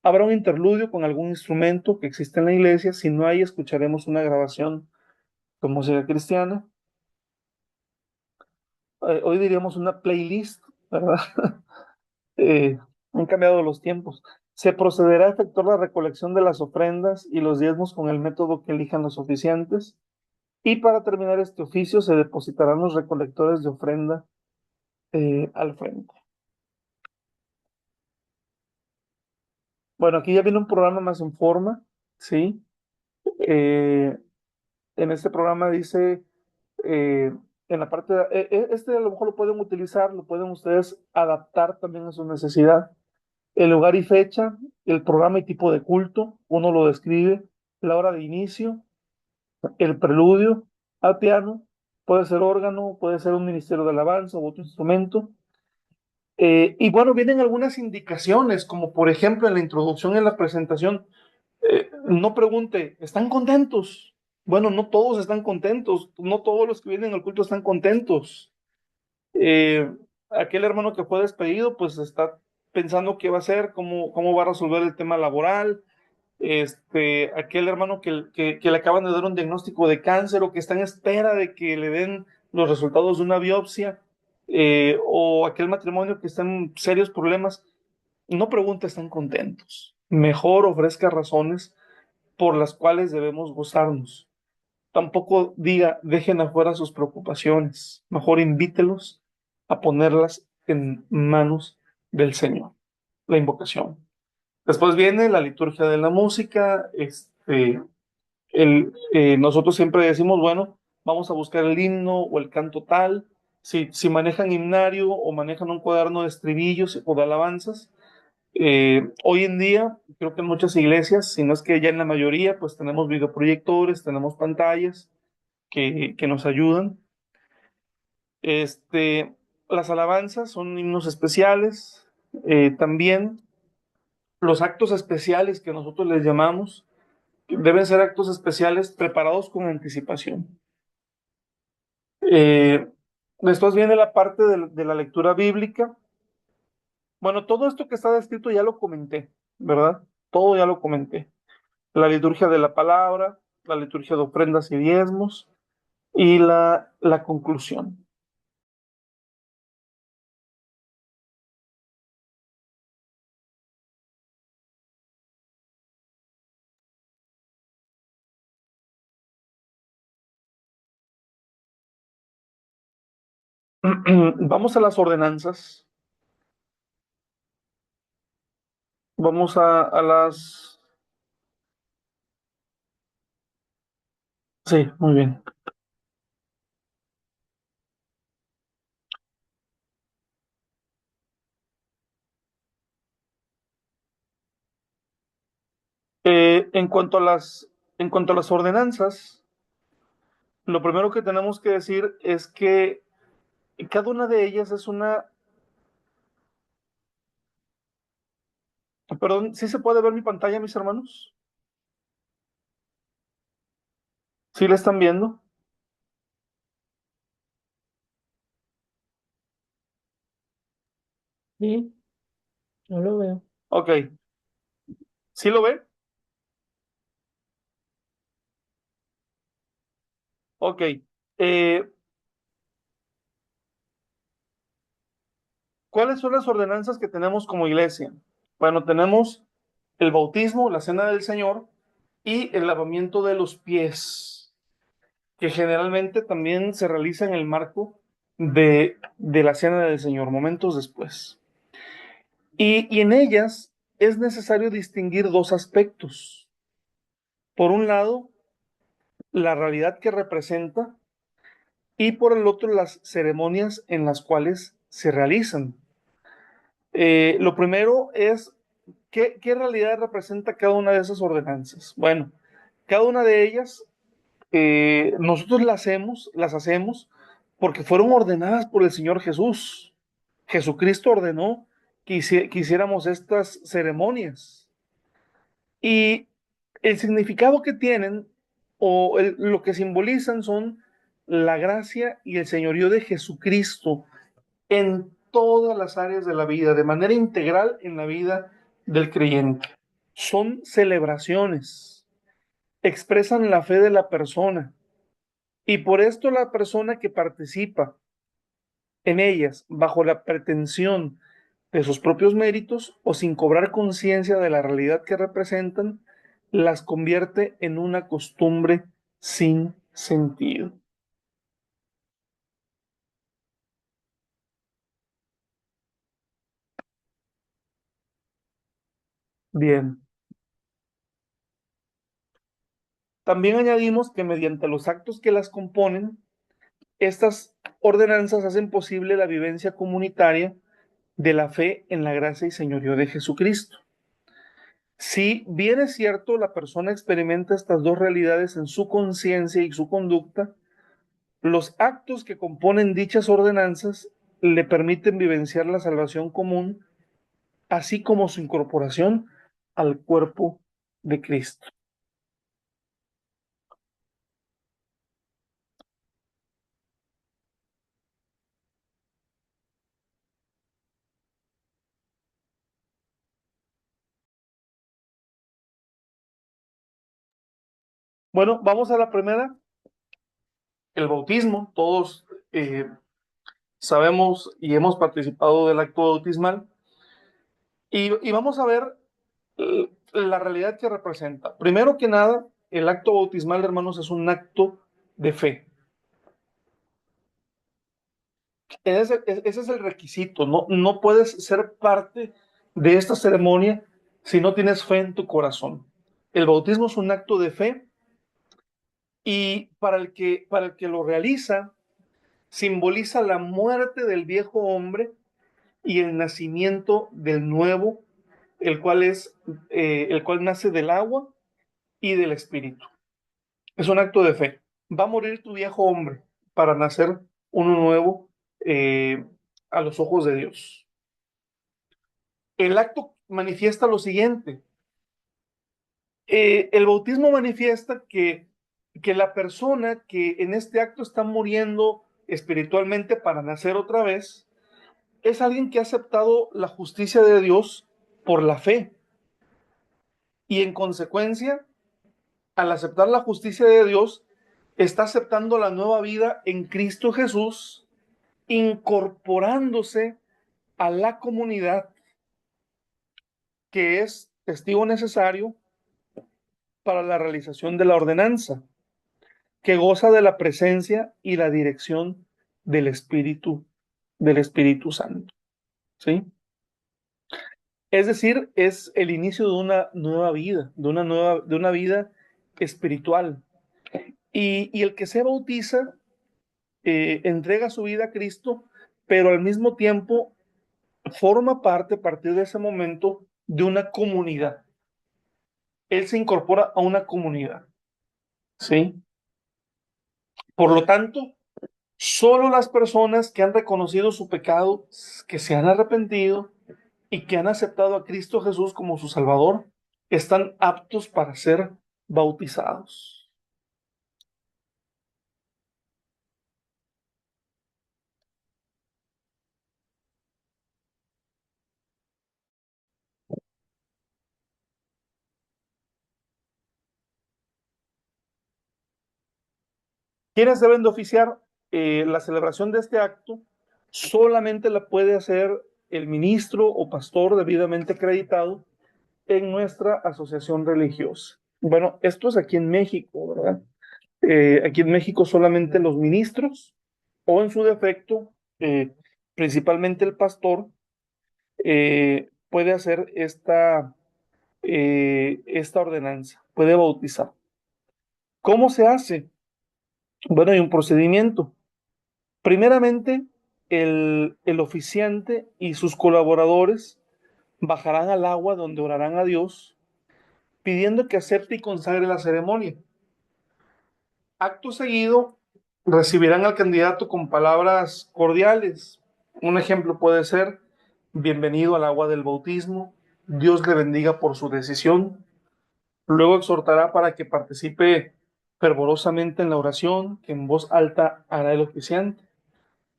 Habrá un interludio con algún instrumento que existe en la iglesia. Si no hay, escucharemos una grabación con música cristiana. Hoy diríamos una playlist, ¿verdad? eh, Han cambiado los tiempos. Se procederá a efectuar la recolección de las ofrendas y los diezmos con el método que elijan los oficiantes. Y para terminar este oficio, se depositarán los recolectores de ofrenda al frente. Bueno, aquí ya viene un programa más en forma, ¿sí? Eh, en este programa dice en la parte, este a lo mejor lo pueden utilizar, lo pueden ustedes adaptar también a su necesidad. El lugar y fecha, el programa y tipo de culto, uno lo describe, la hora de inicio, el preludio al piano, puede ser órgano, puede ser un ministerio de alabanza u otro instrumento. Y bueno, vienen algunas indicaciones, como por ejemplo en la introducción, en la presentación, no pregunte, ¿están contentos? Bueno, no todos están contentos, no todos los que vienen al culto están contentos. Eh, Aquel hermano que fue despedido, pues está pensando qué va a hacer, cómo va a resolver el tema laboral. Aquel hermano que le acaban de dar un diagnóstico de cáncer o que está en espera de que le den los resultados de una biopsia, o aquel matrimonio que está en serios problemas, no pregunte, están contentos. Mejor ofrezca razones por las cuales debemos gozarnos. Tampoco diga, dejen afuera sus preocupaciones. Mejor invítelos a ponerlas en manos del Señor. La invocación. Después viene la liturgia de la música. Nosotros siempre decimos, bueno, vamos a buscar el himno o el canto tal. Si manejan himnario o manejan un cuaderno de estribillos o de alabanzas, hoy en día, creo que en muchas iglesias, si no es que ya en la mayoría, pues tenemos videoproyectores, tenemos pantallas que nos ayudan. Este, las alabanzas son himnos especiales. También los actos especiales que nosotros les llamamos deben ser actos especiales preparados con anticipación. Eh, Después viene la parte de la lectura bíblica. Bueno, todo esto que está descrito ya lo comenté, ¿verdad? Todo ya lo comenté. La liturgia de la palabra, la liturgia de ofrendas y diezmos y la conclusión. Vamos a las ordenanzas. Vamos a las... Sí, muy bien. En cuanto a las ordenanzas, lo primero que tenemos que decir es que cada una de ellas es una... Perdón, ¿sí se puede ver mi pantalla, mis hermanos? ¿Sí la están viendo? Sí, no lo veo. Ok. ¿Sí lo ve? Ok. Eh, ¿Cuáles son las ordenanzas que tenemos como iglesia? Bueno, tenemos el bautismo, la cena del Señor y el lavamiento de los pies, que generalmente también se realiza en el marco de la cena del Señor, momentos después. Y en ellas es necesario distinguir dos aspectos. Por un lado, la realidad que representa y por el otro, las ceremonias en las cuales se realizan. Lo primero es, ¿qué realidad representa cada una de esas ordenanzas? Bueno, cada una de ellas nosotros las hacemos porque fueron ordenadas por el Señor Jesús. Jesucristo ordenó que hiciéramos estas ceremonias. Y el significado que tienen lo que simbolizan son la gracia y el señorío de Jesucristo en todas las áreas de la vida, de manera integral en la vida del creyente. Son celebraciones, expresan la fe de la persona y por esto la persona que participa en ellas bajo la pretensión de sus propios méritos o sin cobrar conciencia de la realidad que representan, las convierte en una costumbre sin sentido. Bien. También añadimos que mediante los actos que las componen, Estas ordenanzas hacen posible la vivencia comunitaria de la fe en la gracia y señorío de Jesucristo. Si bien es cierto, la persona experimenta estas dos realidades en su conciencia y su conducta, los actos que componen dichas ordenanzas le permiten vivenciar la salvación común, así como su incorporación al cuerpo de Cristo. Bueno, vamos a la primera, el bautismo. Todos sabemos y hemos participado del acto bautismal y vamos a ver la realidad que representa. Primero que nada, el acto bautismal, hermanos, es un acto de fe. Ese es el requisito. No, no puedes ser parte de esta ceremonia si no tienes fe en tu corazón. El bautismo es un acto de fe y para el que lo realiza, simboliza la muerte del viejo hombre y el nacimiento del nuevo, el cual nace del agua y del espíritu. Es un acto de fe. Va a morir tu viejo hombre para nacer uno nuevo eh, a los ojos de Dios. El acto manifiesta lo siguiente. El bautismo manifiesta que la persona que en este acto está muriendo espiritualmente para nacer otra vez, es alguien que ha aceptado la justicia de Dios por la fe. Y en consecuencia, al aceptar la justicia de Dios, está aceptando la nueva vida en Cristo Jesús, incorporándose a la comunidad que es testigo necesario para la realización de la ordenanza, que goza de la presencia y la dirección del Espíritu Santo. ¿Sí? Es decir, es el inicio de una nueva vida, de una vida espiritual. Y el que se bautiza entrega su vida a Cristo, pero al mismo tiempo forma parte, a partir de ese momento, de una comunidad. Él se incorpora a una comunidad, ¿sí? Por lo tanto, solo las personas que han reconocido su pecado, que se han arrepentido y que han aceptado a Cristo Jesús como su Salvador, están aptos para ser bautizados. Quienes deben de oficiar la celebración de este acto solamente la puede hacer el ministro o pastor debidamente acreditado en nuestra asociación religiosa. Bueno, esto es aquí en México, ¿verdad? Aquí en México solamente los ministros o en su defecto, principalmente el pastor, puede hacer esta ordenanza, puede bautizar. ¿Cómo se hace? Bueno, hay un procedimiento. Primeramente, el oficiante y sus colaboradores bajarán al agua donde orarán a Dios, pidiendo que acepte y consagre la ceremonia. Acto seguido, recibirán al candidato con palabras cordiales. Un ejemplo puede ser, bienvenido al agua del bautismo, Dios le bendiga por su decisión. Luego exhortará para que participe fervorosamente en la oración, que en voz alta hará el oficiante.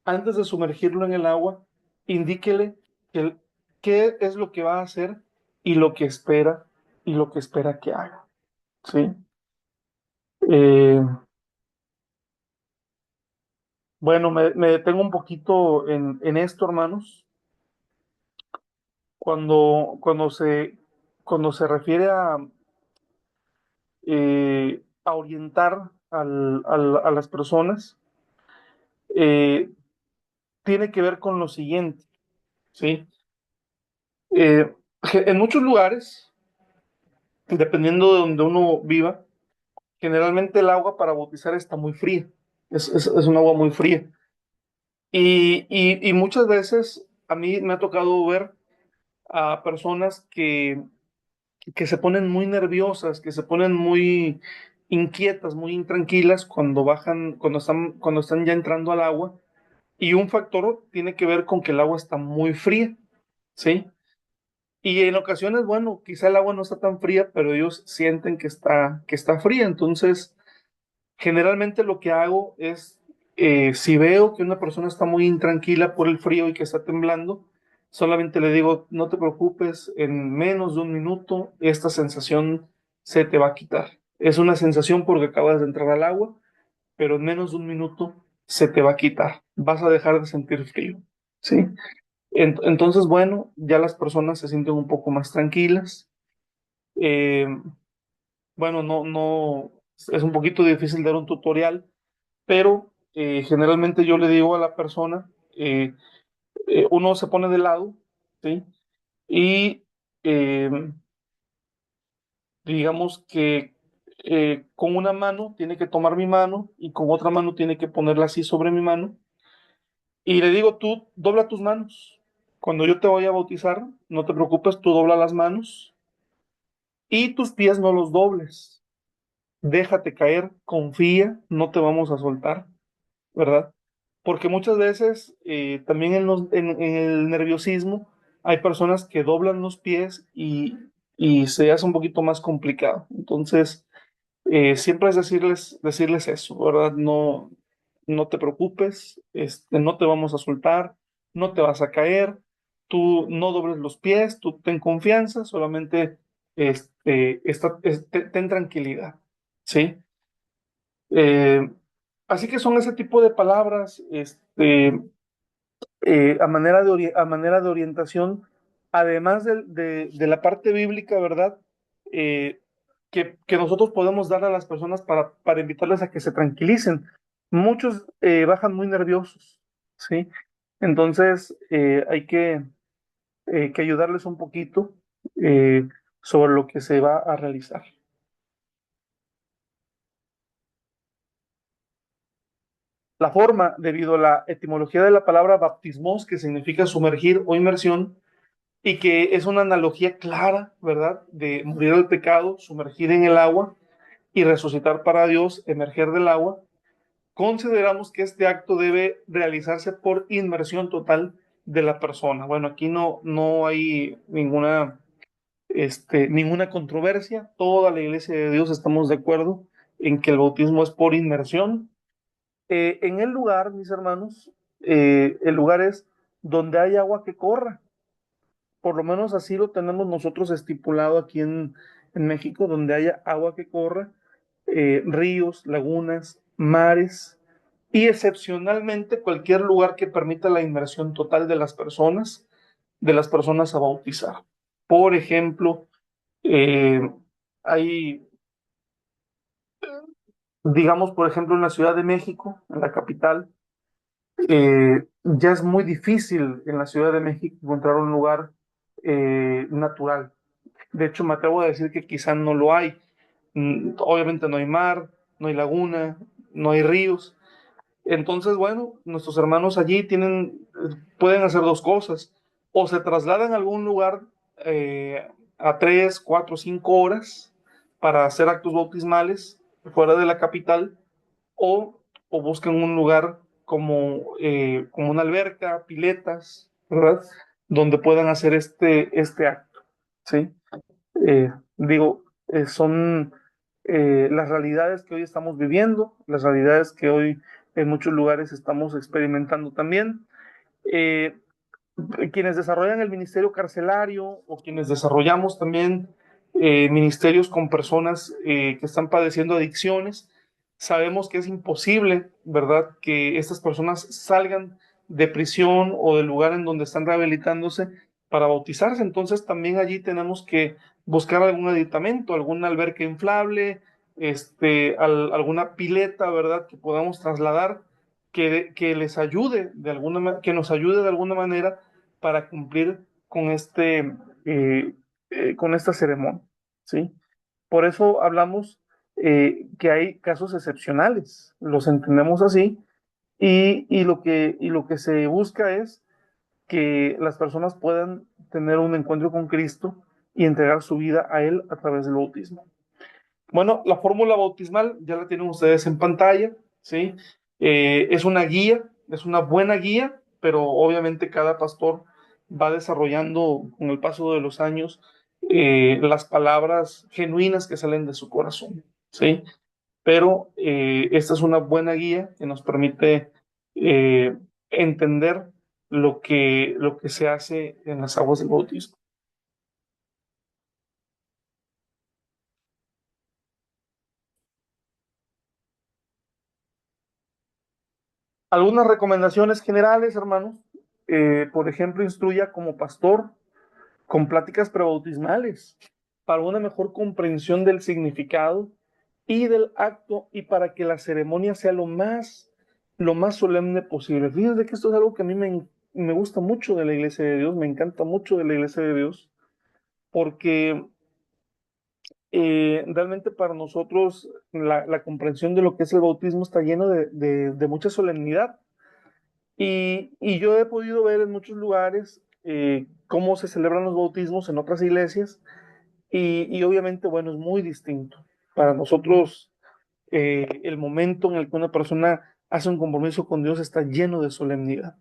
Antes de sumergirlo en el agua, indíquele que, qué es lo que va a hacer y lo que espera que haga. ¿Sí? Eh, bueno, me detengo un poquito en esto, hermanos. Cuando, cuando se, cuando se refiere a orientar a las personas, eh, tiene que ver con lo siguiente, ¿sí? Eh, en muchos lugares, dependiendo de donde uno viva, generalmente el agua para bautizar está muy fría, es un agua muy fría. Y muchas veces a mí me ha tocado ver a personas que se ponen muy nerviosas, que se ponen muy inquietas, muy intranquilas cuando bajan, cuando están ya entrando al agua. Y un factor tiene que ver con que el agua está muy fría, ¿sí? Y en ocasiones, bueno, quizá el agua no está tan fría, pero ellos sienten que está fría. Entonces, generalmente lo que hago es, si veo que una persona está muy intranquila por el frío y que está temblando, solamente le digo, no te preocupes, en menos de un minuto esta sensación se te va a quitar. Es una sensación porque acabas de entrar al agua, pero en menos de un minuto se te va a quitar. Vas a dejar de sentir frío, ¿sí? Entonces, bueno, ya las personas se sienten un poco más tranquilas. Eh, bueno, no, es un poquito difícil dar un tutorial, pero generalmente yo le digo a la persona, uno se pone de lado, ¿sí? Y eh, digamos que con una mano tiene que tomar mi mano y con otra mano tiene que ponerla así sobre mi mano. Y le digo, tú dobla tus manos. Cuando yo te voy a bautizar, no te preocupes, tú dobla las manos y tus pies no los dobles. Déjate caer, confía, no te vamos a soltar, ¿verdad? Porque muchas veces también en el nerviosismo hay personas que doblan los pies y se hace un poquito más complicado. Entonces, siempre es decirles eso, ¿verdad? No, no te preocupes, no te vamos a soltar, no te vas a caer, tú no dobles los pies, tú ten confianza, solamente ten tranquilidad, ¿sí? Eh, Así que son ese tipo de palabras, a manera de orientación, además de la parte bíblica, ¿verdad? Eh, que nosotros podemos dar a las personas para invitarles a que se tranquilicen. Muchos bajan muy nerviosos, ¿sí? Entonces hay que ayudarles un poquito eh, sobre lo que se va a realizar. La forma, debido a la etimología de la palabra baptismos, que significa sumergir o inmersión, y que es una analogía clara, ¿verdad? De morir al pecado, sumergir en el agua y resucitar para Dios, emerger del agua. Consideramos que este acto debe realizarse por inmersión total de la persona. Bueno, aquí no hay ninguna controversia. Toda la iglesia de Dios estamos de acuerdo en que el bautismo es por inmersión. En el lugar, mis hermanos, el lugar es donde hay agua que corra. Por lo menos así lo tenemos nosotros estipulado aquí en México, donde haya agua que corra, ríos, lagunas, mares y excepcionalmente cualquier lugar que permita la inmersión total de las personas a bautizar. Por ejemplo, eh, hay, digamos, por ejemplo, en la Ciudad de México, en la capital, ya es muy difícil en la Ciudad de México encontrar un lugar natural. De hecho, me atrevo a decir que quizá no lo hay. Obviamente no hay mar, no hay laguna, no hay ríos. Entonces, bueno, nuestros hermanos allí pueden hacer dos cosas. O se trasladan a algún lugar a 3, 4, 5 horas para hacer actos bautismales fuera de la capital, o, o buscan un lugar como una alberca, piletas, ¿verdad? Donde puedan hacer este acto, ¿sí? Digo, son las realidades que hoy estamos viviendo, las realidades que hoy en muchos lugares estamos experimentando también. Eh, Quienes desarrollan el ministerio carcelario o quienes desarrollamos también ministerios con personas que están padeciendo adicciones, sabemos que es imposible, ¿verdad?, que estas personas salgan de prisión o del lugar en donde están rehabilitándose para bautizarse. Entonces también allí tenemos que buscar algún aditamento, alguna alberca inflable, alguna pileta, ¿verdad?, que podamos trasladar, que les ayude que nos ayude de alguna manera para cumplir eh, con esta ceremonia, ¿sí? Por eso hablamos que hay casos excepcionales, los entendemos así, y lo que se busca es que las personas puedan tener un encuentro con Cristo y entregar su vida a Él a través del bautismo. Bueno, la fórmula bautismal ya la tienen ustedes en pantalla, ¿sí? Es una guía, es una buena guía, pero obviamente cada pastor va desarrollando con el paso de los años las palabras genuinas que salen de su corazón, ¿sí? Pero esta es una buena guía que nos permite eh, entender lo que se hace en las aguas del bautismo. Algunas recomendaciones generales, hermanos. Por ejemplo, instruya como pastor con pláticas prebautismales para una mejor comprensión del significado y del acto y para que la ceremonia sea lo más solemne posible. Fíjense que esto es algo que a mí me gusta mucho de la iglesia de Dios, me encanta mucho de la iglesia de Dios, porque realmente para nosotros la comprensión de lo que es el bautismo está lleno de mucha solemnidad. Y yo he podido ver en muchos lugares cómo se celebran los bautismos en otras iglesias y obviamente, bueno, es muy distinto. Para nosotros, el momento en el que una persona hace un compromiso con Dios está lleno de solemnidad.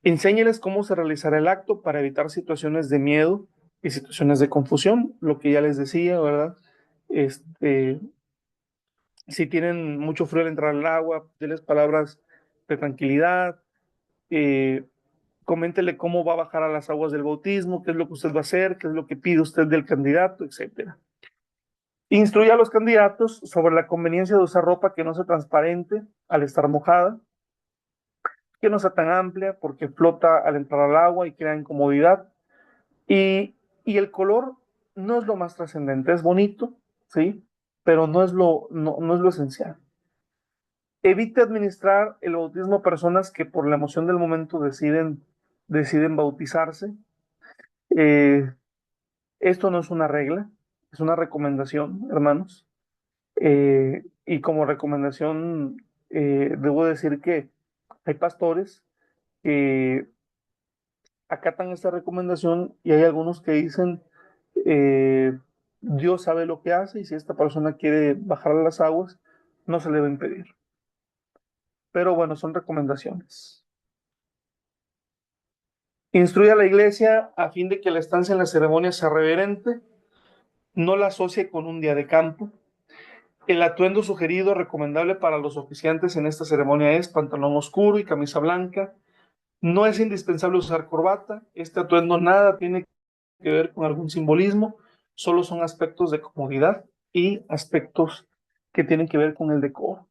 Enséñales cómo se realizará el acto para evitar situaciones de miedo y situaciones de confusión, lo que ya les decía, ¿verdad? Este, si tienen mucho frío al entrar al agua, denles palabras de tranquilidad, eh, coméntele cómo va a bajar a las aguas del bautismo, qué es lo que usted va a hacer, qué es lo que pide usted del candidato, etcétera. Instruye a los candidatos sobre la conveniencia de usar ropa que no sea transparente al estar mojada, que no sea tan amplia porque flota al entrar al agua y crea incomodidad. Y el color no es lo más trascendente, es bonito, ¿sí? Pero no es lo esencial. Evite administrar el bautismo a personas que por la emoción del momento deciden bautizarse. Eh, Esto no es una regla, es una recomendación, hermanos. Y como recomendación, debo decir que hay pastores que acatan esta recomendación y hay algunos que dicen, eh, Dios sabe lo que hace y si esta persona quiere bajar a las aguas, no se le va a impedir. Pero bueno, son recomendaciones. Instruye a la iglesia a fin de que la estancia en la ceremonia sea reverente, no la asocie con un día de campo. El atuendo sugerido recomendable para los oficiantes en esta ceremonia es pantalón oscuro y camisa blanca. No es indispensable usar corbata. Este atuendo nada tiene que ver con algún simbolismo, solo son aspectos de comodidad y aspectos que tienen que ver con el decoro.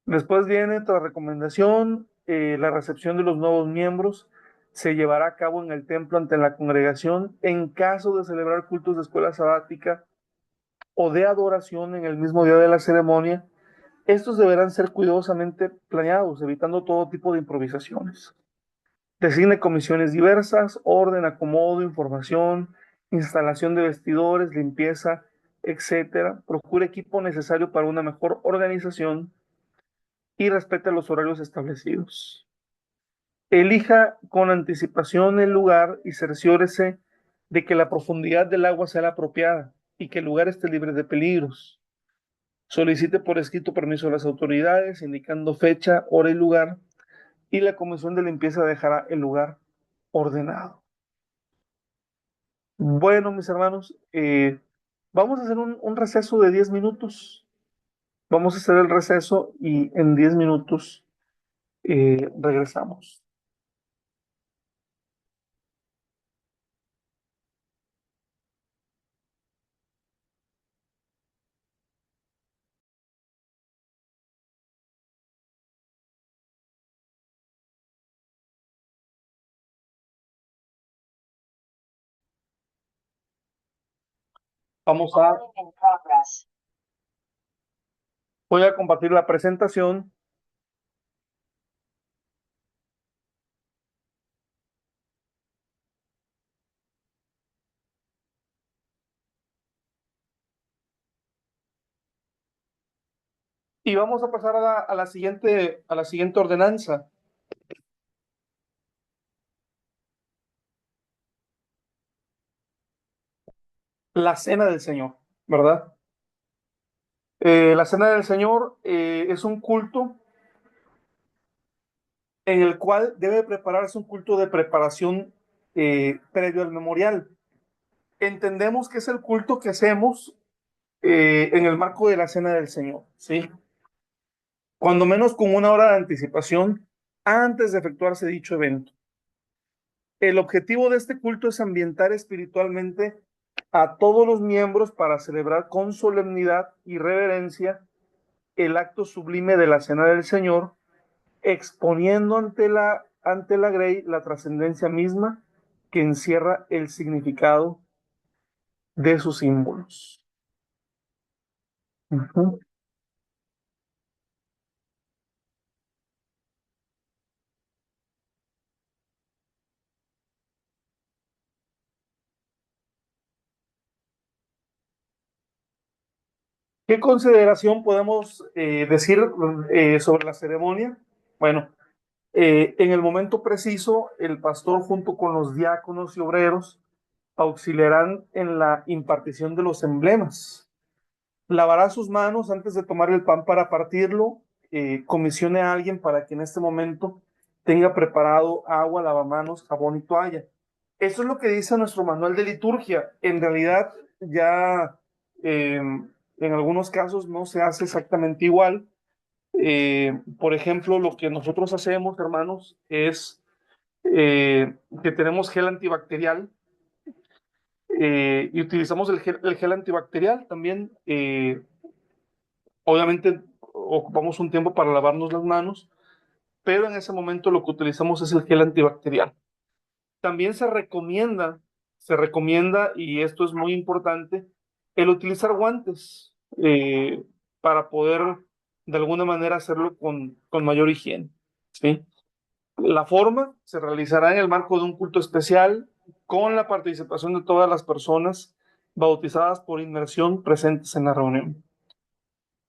Después viene otra recomendación, la recepción de los nuevos miembros se llevará a cabo en el templo ante la congregación en caso de celebrar cultos de escuela sabática o de adoración en el mismo día de la ceremonia. Estos deberán ser cuidadosamente planeados, evitando todo tipo de improvisaciones. Designe comisiones diversas, orden, acomodo, información, instalación de vestidores, limpieza, etcétera. Procure equipo necesario para una mejor organización y respete los horarios establecidos. Elija con anticipación el lugar y cerciórese de que la profundidad del agua sea la apropiada y que el lugar esté libre de peligros. Solicite por escrito permiso a las autoridades, indicando fecha, hora y lugar, y la comisión de limpieza dejará el lugar ordenado. Bueno, mis hermanos, vamos a hacer un receso de 10 minutos. Vamos a hacer el receso y en 10 minutos regresamos. Vamos a, voy a compartir la presentación. Y vamos a pasar a la siguiente ordenanza, la cena del Señor, ¿verdad? La cena del Señor es un culto en el cual debe prepararse un culto de preparación previo al memorial. Entendemos que es el culto que hacemos en el marco de la cena del Señor, ¿sí? Cuando menos con una hora de anticipación antes de efectuarse dicho evento. El objetivo de este culto es ambientar espiritualmente a todos los miembros para celebrar con solemnidad y reverencia el acto sublime de la cena del Señor, exponiendo ante la grey la trascendencia misma que encierra el significado de sus símbolos. Uh-huh. ¿Qué consideración podemos decir sobre la ceremonia? Bueno, en el momento preciso, el pastor junto con los diáconos y obreros auxiliarán en la impartición de los emblemas. Lavará sus manos antes de tomar el pan para partirlo. Comisione a alguien para que en este momento tenga preparado agua, lavamanos, jabón y toalla. Eso es lo que dice nuestro manual de liturgia. En realidad, ya en algunos casos no se hace exactamente igual. Por ejemplo, lo que nosotros hacemos, hermanos, es que tenemos gel antibacterial y utilizamos el gel antibacterial también. Obviamente ocupamos un tiempo para lavarnos las manos, pero en ese momento lo que utilizamos es el gel antibacterial. También se recomienda, y esto es muy importante, el utilizar guantes para poder de alguna manera hacerlo con mayor higiene. ¿Sí? La forma se realizará en el marco de un culto especial con la participación de todas las personas bautizadas por inmersión presentes en la reunión.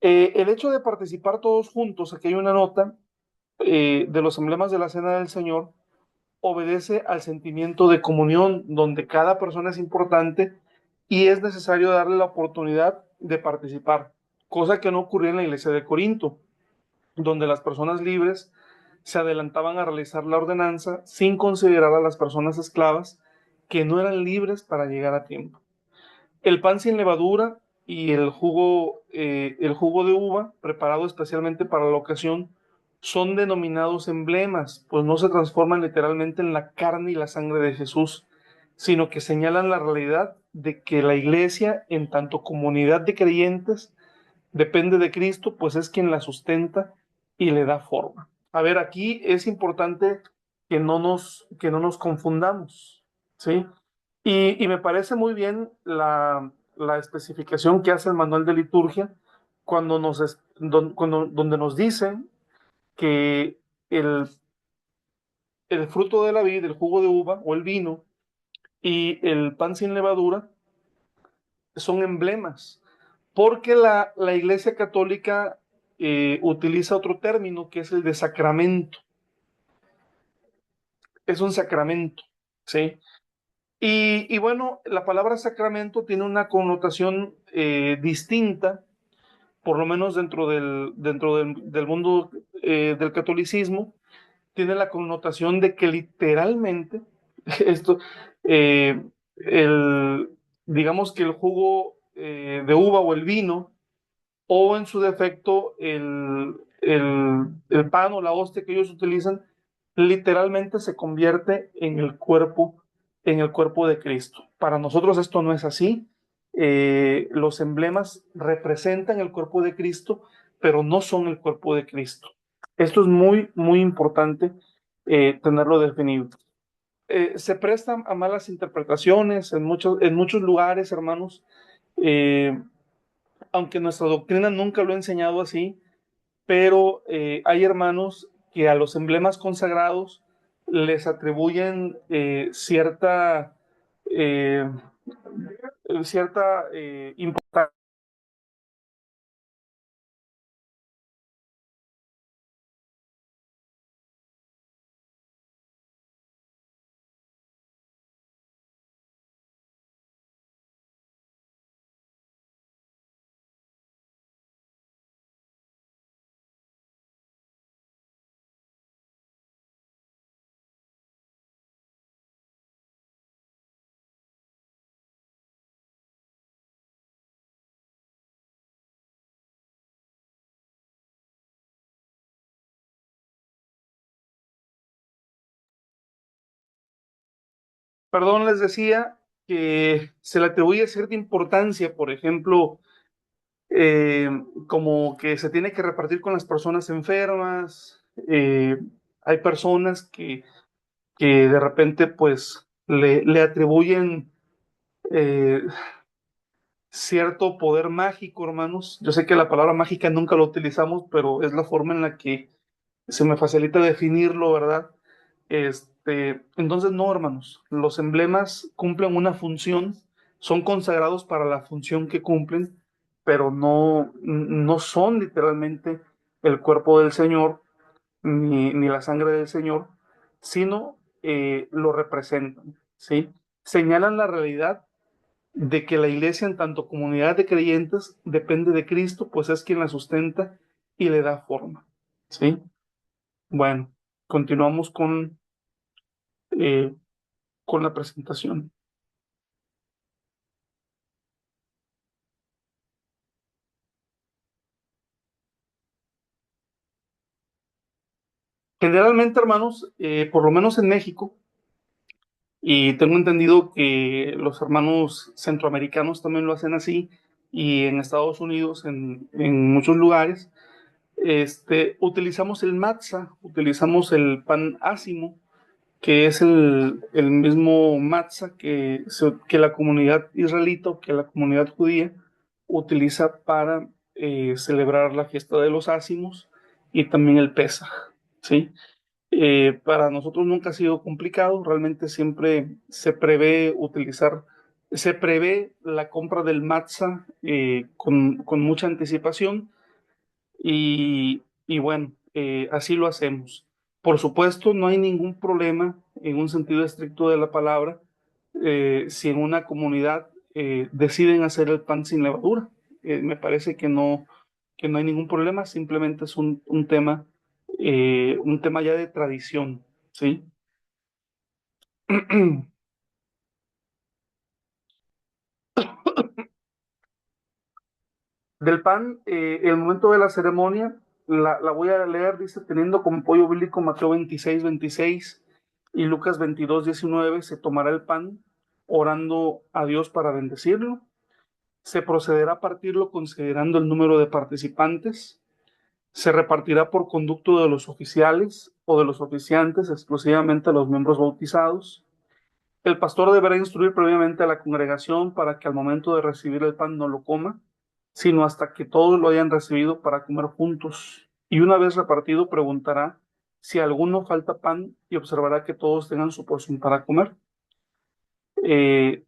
El hecho de participar todos juntos, aquí hay una nota de los emblemas de la Cena del Señor, obedece al sentimiento de comunión, donde cada persona es importante y es necesario darle la oportunidad de participar, cosa que no ocurría en la iglesia de Corinto, donde las personas libres se adelantaban a realizar la ordenanza sin considerar a las personas esclavas que no eran libres para llegar a tiempo. El pan sin levadura y el jugo de uva, preparado especialmente para la ocasión, son denominados emblemas, pues no se transforman literalmente en la carne y la sangre de Jesús, sino que señalan la realidad de que la iglesia, en tanto comunidad de creyentes, depende de Cristo, pues es quien la sustenta y le da forma. A ver, aquí es importante que no nos confundamos, ¿sí? Y me parece muy bien la especificación que hace el manual de liturgia donde nos dicen que el, el fruto de la vid, el jugo de uva o el vino y el pan sin levadura son emblemas, porque la Iglesia Católica utiliza otro término que es el de sacramento. Es un sacramento, ¿sí? Y bueno, la palabra sacramento tiene una connotación distinta, por lo menos dentro del mundo del catolicismo, tiene la connotación de que literalmente esto, eh, el, digamos que el jugo de uva o el vino, o en su defecto el pan o la hostia que ellos utilizan, literalmente se convierte en el cuerpo de Cristo. Para nosotros esto no es así. Los emblemas representan el cuerpo de Cristo, pero no son el cuerpo de Cristo. Esto es muy, muy importante tenerlo definido. Se prestan a malas interpretaciones en muchos lugares, hermanos. Eh, Aunque nuestra doctrina nunca lo ha enseñado así, pero hay hermanos que a los emblemas consagrados les atribuyen eh, cierta importancia Perdón, les decía que se le atribuye cierta importancia, por ejemplo, eh, como que se tiene que repartir con las personas enfermas. Hay personas que de repente pues le atribuyen eh, cierto poder mágico, hermanos. Yo sé que la palabra mágica nunca lo utilizamos, pero es la forma en la que se me facilita definirlo, ¿verdad? Entonces, no, hermanos, los emblemas cumplen una función, son consagrados para la función que cumplen, pero no son literalmente el cuerpo del Señor ni la sangre del Señor, sino lo representan, ¿sí? Señalan la realidad de que la iglesia, en tanto comunidad de creyentes, depende de Cristo, pues es quien la sustenta y le da forma, ¿sí? Bueno, continuamos eh, con la presentación. Generalmente, hermanos, por lo menos en México, y tengo entendido que los hermanos centroamericanos también lo hacen así, y en Estados Unidos, en muchos lugares, utilizamos el matzah, utilizamos el pan ácimo, que es el mismo matzah que la comunidad israelita o que la comunidad judía utiliza para celebrar la fiesta de los ácimos y también el Pesaj, ¿sí? Para nosotros nunca ha sido complicado, realmente siempre se prevé la compra del matzah con mucha anticipación y bueno, así lo hacemos. Por supuesto, no hay ningún problema en un sentido estricto de la palabra si en una comunidad deciden hacer el pan sin levadura. Me parece que no hay ningún problema, simplemente es un tema ya de tradición, ¿sí? Del pan, el momento de la ceremonia, la voy a leer, dice, teniendo como apoyo bíblico Mateo 26:26 y Lucas 22:19, se tomará el pan orando a Dios para bendecirlo. Se procederá a partirlo considerando el número de participantes. Se repartirá por conducto de los oficiales o de los oficiantes, exclusivamente a los miembros bautizados. El pastor deberá instruir previamente a la congregación para que al momento de recibir el pan no lo coma, sino hasta que todos lo hayan recibido para comer juntos. Y una vez repartido, preguntará si a alguno falta pan y observará que todos tengan su porción para comer. Eh,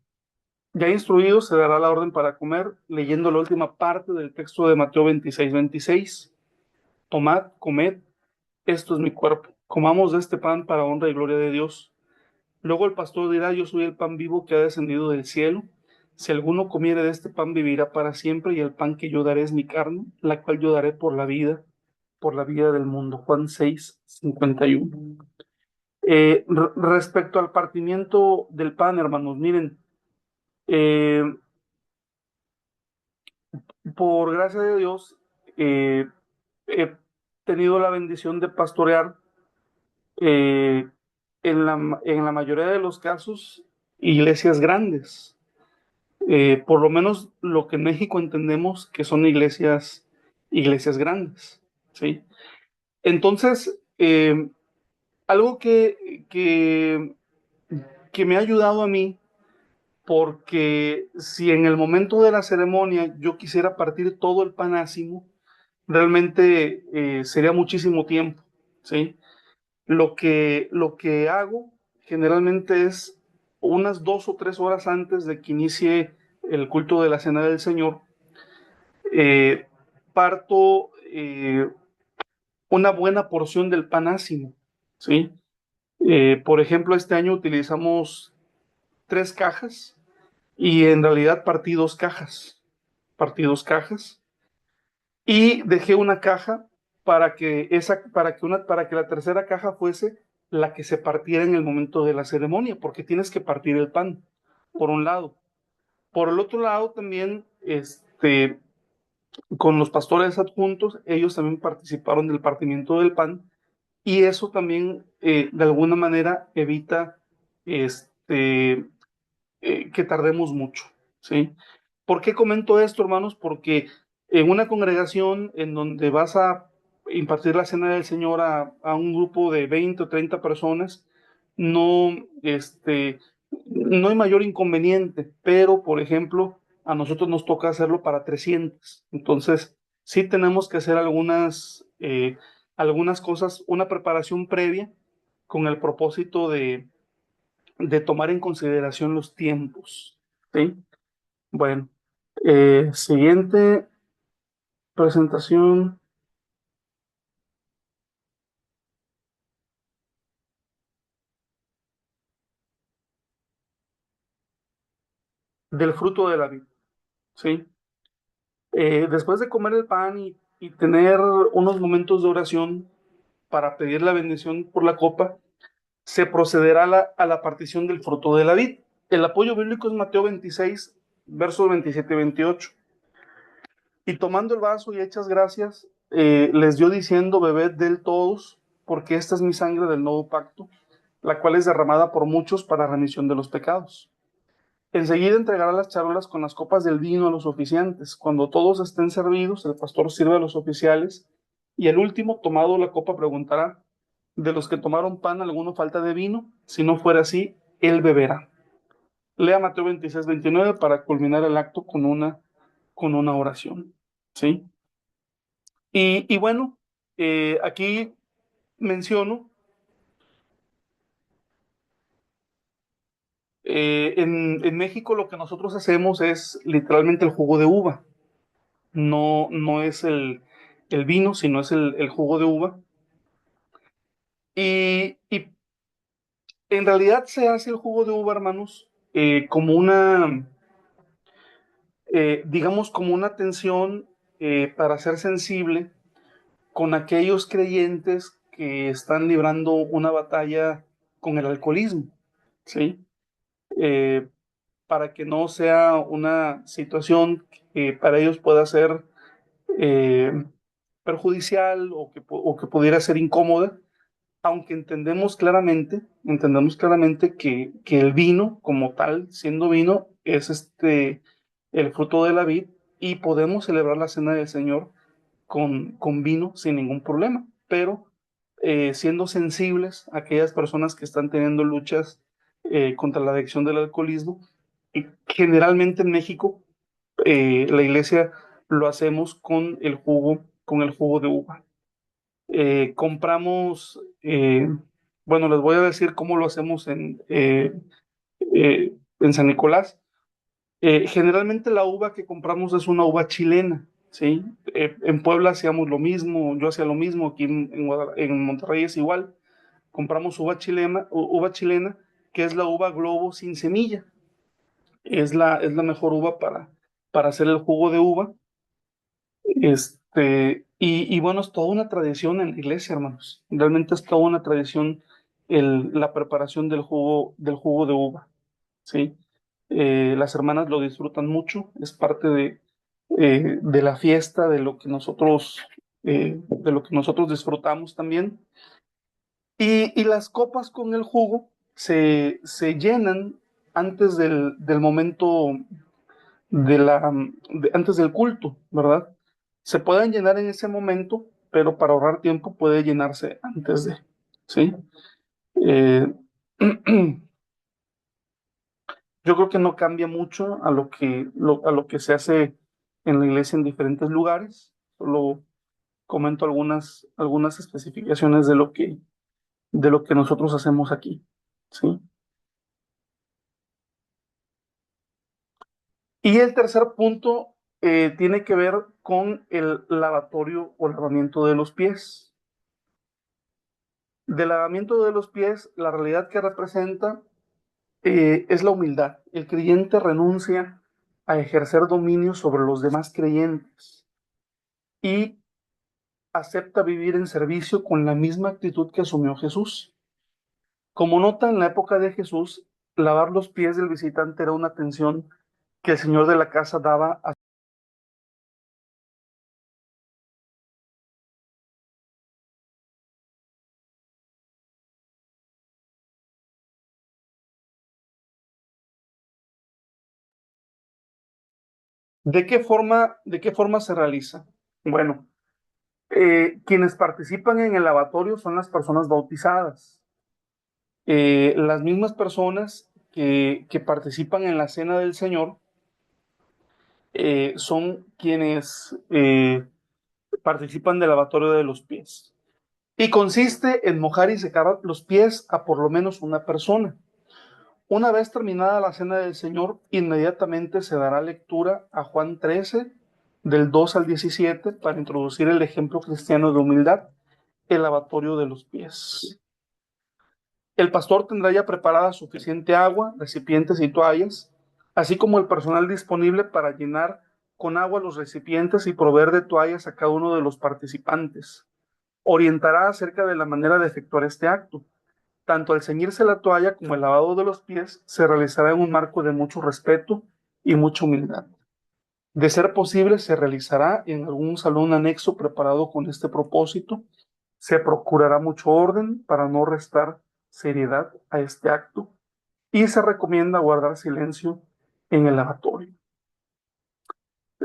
ya instruido, se dará la orden para comer, leyendo la última parte del texto de Mateo 26:26. Tomad, comed, esto es mi cuerpo. Comamos de este pan para honra y gloria de Dios. Luego el pastor dirá, yo soy el pan vivo que ha descendido del cielo. Si alguno comiere de este pan, vivirá para siempre, y el pan que yo daré es mi carne, la cual yo daré por la vida del mundo. Juan 6:51. Respecto al partimiento del pan, hermanos, miren, eh, por gracia de Dios, eh, he tenido la bendición de pastorear eh, en la mayoría de los casos iglesias grandes. Por lo menos lo que en México entendemos que son iglesias grandes, ¿sí? Entonces, algo que me ha ayudado a mí, porque si en el momento de la ceremonia yo quisiera partir todo el pan ácimo, realmente sería muchísimo tiempo, ¿sí? Lo que hago generalmente es unas 2 o 3 horas antes de que inicie el culto de la Cena del Señor, eh, parto una buena porción del pan ácimo, ¿sí? Por ejemplo, este año utilizamos 3 cajas y en realidad partí 2 cajas y dejé una caja para que la tercera caja fuese la que se partiera en el momento de la ceremonia, porque tienes que partir el pan, por un lado. Por el otro lado, también, con los pastores adjuntos, ellos también participaron del partimiento del pan, y eso también, de alguna manera, evita que tardemos mucho, ¿sí? ¿Por qué comento esto, hermanos? Porque en una congregación en donde vas a impartir la cena del Señor a un grupo de 20 o 30 personas, no, no hay mayor inconveniente, pero, por ejemplo, a nosotros nos toca hacerlo para 300. Entonces, sí tenemos que hacer algunas cosas, una preparación previa con el propósito de tomar en consideración los tiempos, ¿sí? Bueno, siguiente presentación del fruto de la vida, ¿sí? Después de comer el pan y tener unos momentos de oración para pedir la bendición por la copa, se procederá a la partición del fruto de la vid. El apoyo bíblico es Mateo 26, versos 27 y 28. Y tomando el vaso y hechas gracias, les dio diciendo, bebed del todos, porque esta es mi sangre del nuevo pacto, la cual es derramada por muchos para remisión de los pecados. Enseguida entregará las charolas con las copas del vino a los oficiantes. Cuando todos estén servidos, el pastor sirve a los oficiales, y el último, tomado la copa, preguntará, ¿de los que tomaron pan alguno falta de vino? Si no fuera así, él beberá. Lea Mateo 26, 29 para culminar el acto con una oración. ¿Sí? Y bueno, aquí menciono, en México lo que nosotros hacemos es literalmente el jugo de uva. No, no es el vino, sino es el jugo de uva. Y en realidad se hace el jugo de uva, hermanos, como digamos, como una atención para ser sensible con aquellos creyentes que están librando una batalla con el alcoholismo, ¿sí? Eh, para que no sea una situación que para ellos pueda ser eh, perjudicial o que pudiera ser incómoda, aunque entendemos claramente que el vino como tal, siendo vino, es el fruto de la vid y podemos celebrar la cena del Señor con vino sin ningún problema, pero siendo sensibles a aquellas personas que están teniendo luchas contra la adicción del alcoholismo, y generalmente en México la iglesia lo hacemos con el jugo de uva. Compramos, bueno, les voy a decir cómo lo hacemos en San Nicolás. Generalmente la uva que compramos es una uva chilena, ¿sí? En Puebla hacíamos lo mismo, yo hacía lo mismo, aquí en Monterrey es igual. Compramos uva chilena, que es la uva Globo sin semilla. Es la mejor uva para hacer el jugo de uva. Y bueno, es toda una tradición en la iglesia, hermanos. Realmente es toda una tradición la preparación del jugo de uva, ¿sí? Las hermanas lo disfrutan mucho, es parte de la fiesta, de lo que nosotros disfrutamos también. Y las copas con el jugo se llenan antes del momento antes del culto, ¿verdad? Se pueden llenar en ese momento, pero para ahorrar tiempo puede llenarse antes de, ¿sí? Eh, yo creo que no cambia mucho a lo que se hace en la iglesia en diferentes lugares. Solo comento algunas especificaciones de lo que nosotros hacemos aquí, ¿sí? Y el tercer punto tiene que ver con el lavatorio o lavamiento de los pies. Del lavamiento de los pies, la realidad que representa es la humildad. El creyente renuncia a ejercer dominio sobre los demás creyentes y acepta vivir en servicio con la misma actitud que asumió Jesús. Como nota, en la época de Jesús, lavar los pies del visitante era una atención que el señor de la casa daba a ¿De qué forma se realiza? Bueno, quienes participan en el lavatorio son las personas bautizadas. Las mismas personas que participan en la cena del Señor son quienes participan del lavatorio de los pies. Y consiste en mojar y secar los pies a por lo menos una persona. Una vez terminada la cena del Señor, inmediatamente se dará lectura a Juan 13, del 2 al 17, para introducir el ejemplo cristiano de humildad, el lavatorio de los pies. El pastor tendrá ya preparada suficiente agua, recipientes y toallas, así como el personal disponible para llenar con agua los recipientes y proveer de toallas a cada uno de los participantes. Orientará acerca de la manera de efectuar este acto. Tanto el ceñirse la toalla como el lavado de los pies se realizará en un marco de mucho respeto y mucha humildad. De ser posible, se realizará en algún salón anexo preparado con este propósito. Se procurará mucho orden para no restar seriedad a este acto y se recomienda guardar silencio en el lavatorio.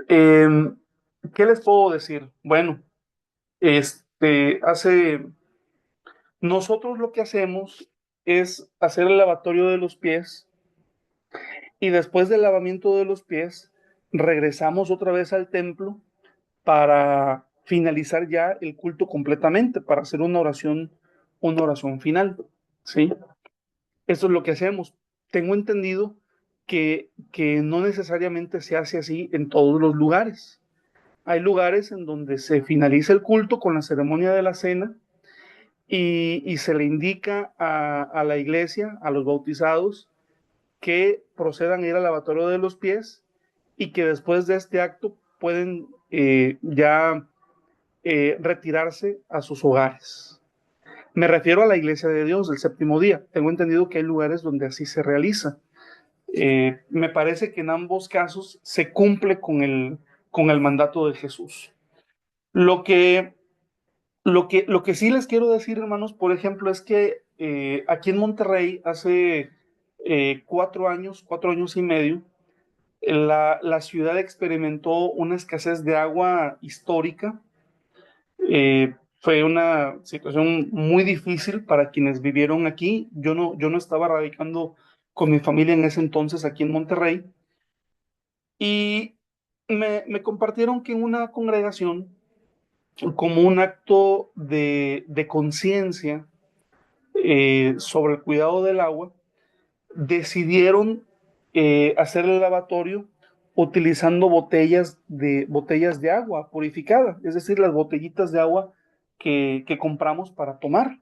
Eh, ¿Qué les puedo decir? Bueno, nosotros lo que hacemos es hacer el lavatorio de los pies y después del lavamiento de los pies regresamos otra vez al templo para finalizar ya el culto completamente, para hacer una oración final, ¿sí? Eso es lo que hacemos. Tengo entendido que no necesariamente se hace así en todos los lugares. Hay lugares en donde se finaliza el culto con la ceremonia de la cena y se le indica a la iglesia, a los bautizados, que procedan a ir al lavatorio de los pies y que después de este acto pueden ya retirarse a sus hogares. Me refiero a la iglesia de Dios del séptimo día. Tengo entendido que hay lugares donde así se realiza. Me parece que en ambos casos se cumple con el mandato de Jesús. Lo que, lo que sí les quiero decir, hermanos, por ejemplo, es que aquí en Monterrey hace 4 años, 4 años y medio, la ciudad experimentó una escasez de agua histórica. Fue una situación muy difícil para quienes vivieron aquí. Yo no estaba radicando con mi familia en ese entonces aquí en Monterrey y me compartieron que en una congregación, como un acto de conciencia sobre el cuidado del agua, decidieron hacer el lavatorio utilizando botellas de agua purificada, es decir, las botellitas de agua que compramos para tomar,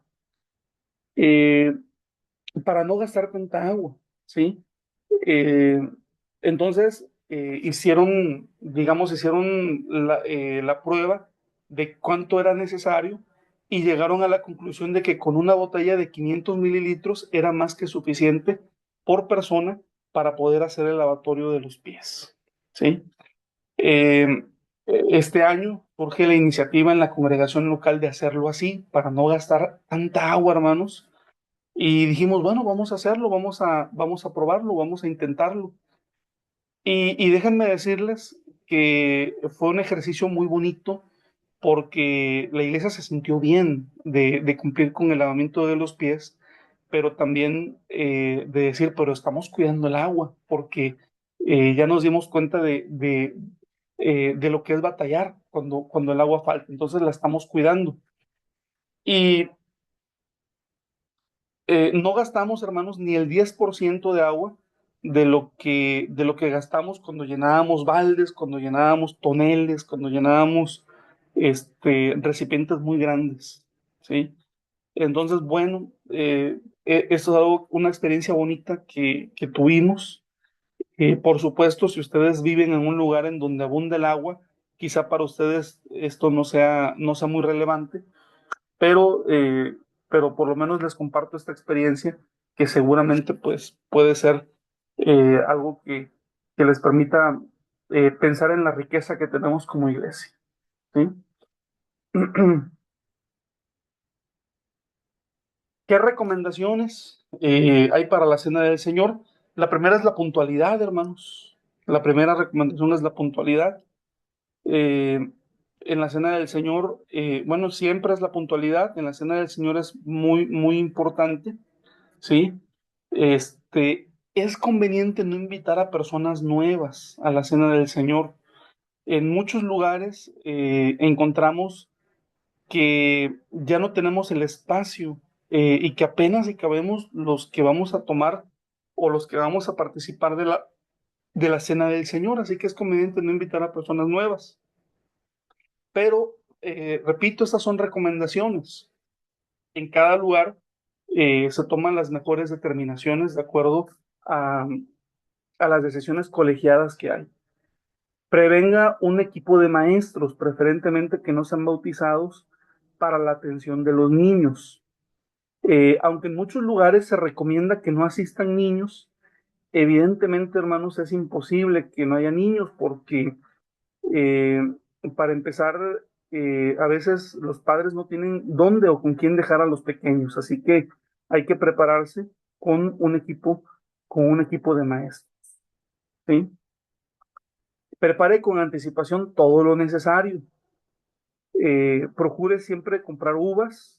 eh, para no gastar tanta agua, ¿sí? Eh, entonces, hicieron la prueba de cuánto era necesario y llegaron a la conclusión de que con una botella de 500 mililitros era más que suficiente por persona para poder hacer el lavatorio de los pies, ¿sí? Eh, este año surge la iniciativa en la congregación local de hacerlo así, para no gastar tanta agua, hermanos. Y dijimos, bueno, vamos a hacerlo, vamos a probarlo, vamos a intentarlo. Y déjenme decirles que fue un ejercicio muy bonito porque la iglesia se sintió bien de cumplir con el lavamiento de los pies, pero también de decir, pero estamos cuidando el agua, porque ya nos dimos cuenta de lo que es batallar cuando el agua falta, entonces la estamos cuidando. Y no gastamos, hermanos, ni el 10% de agua de lo que gastamos cuando llenábamos baldes, cuando llenábamos toneles, cuando llenábamos recipientes muy grandes, ¿sí? Entonces, bueno, eso es una experiencia bonita que tuvimos. Por supuesto, si ustedes viven en un lugar en donde abunda el agua, quizá para ustedes esto no sea muy relevante, pero, eh, pero por lo menos les comparto esta experiencia que seguramente pues, puede ser algo que les permita pensar en la riqueza que tenemos como iglesia, ¿sí? ¿Qué recomendaciones hay para la cena del Señor? La primera es la puntualidad, hermanos. La primera recomendación es la puntualidad. Eh, en la Cena del Señor, bueno, siempre es la puntualidad. En la Cena del Señor es muy, muy importante, ¿sí? Es conveniente no invitar a personas nuevas a la Cena del Señor. En muchos lugares encontramos que ya no tenemos el espacio y que apenas si cabemos los que vamos a tomar o los que vamos a participar de la Cena del Señor, así que es conveniente no invitar a personas nuevas. Pero, repito, estas son recomendaciones. En cada lugar se toman las mejores determinaciones de acuerdo a, a las decisiones colegiadas que hay. Prevenga un equipo de maestros, preferentemente que no sean bautizados, para la atención de los niños. Aunque en muchos lugares se recomienda que no asistan niños, evidentemente, hermanos, es imposible que no haya niños porque, eh, para empezar, a veces los padres no tienen dónde o con quién dejar a los pequeños, así que hay que prepararse con un equipo, con un equipo de maestros, ¿sí? Prepare con anticipación todo lo necesario. Procure siempre comprar uvas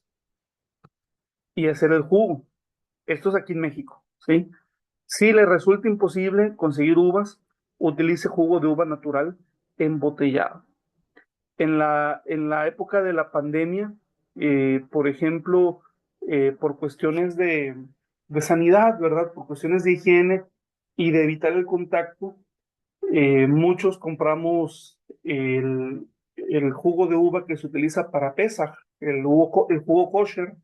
y hacer el jugo. Esto es aquí en México, ¿sí? Si le resulta imposible conseguir uvas, utilice jugo de uva natural embotellado. En la época de la pandemia, por ejemplo, por cuestiones de sanidad, ¿verdad? Por cuestiones de higiene y de evitar el contacto, muchos compramos el jugo de uva que se utiliza para Pesaj, el jugo kosher.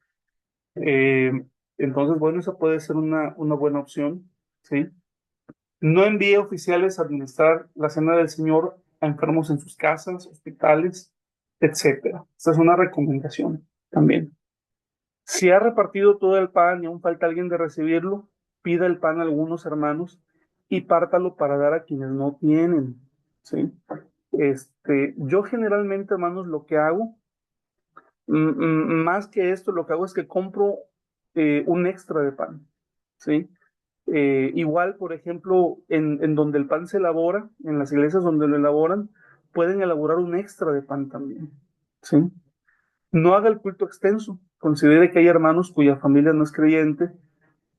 eh, entonces, bueno, esa puede ser una buena opción, ¿sí? No envíe oficiales a administrar la Cena del Señor a enfermos en sus casas, hospitales, etcétera. Esta es una recomendación también. Si ha repartido todo el pan y aún falta alguien de recibirlo, pida el pan a algunos hermanos y pártalo para dar a quienes no tienen, ¿sí? Yo generalmente, hermanos, lo que hago, más que esto, lo que hago es que compro un extra de pan, ¿sí? Igual, por ejemplo, en donde el pan se elabora, en las iglesias donde lo elaboran, pueden elaborar un extra de pan también, ¿sí? No haga el culto extenso. Considere que hay hermanos cuya familia no es creyente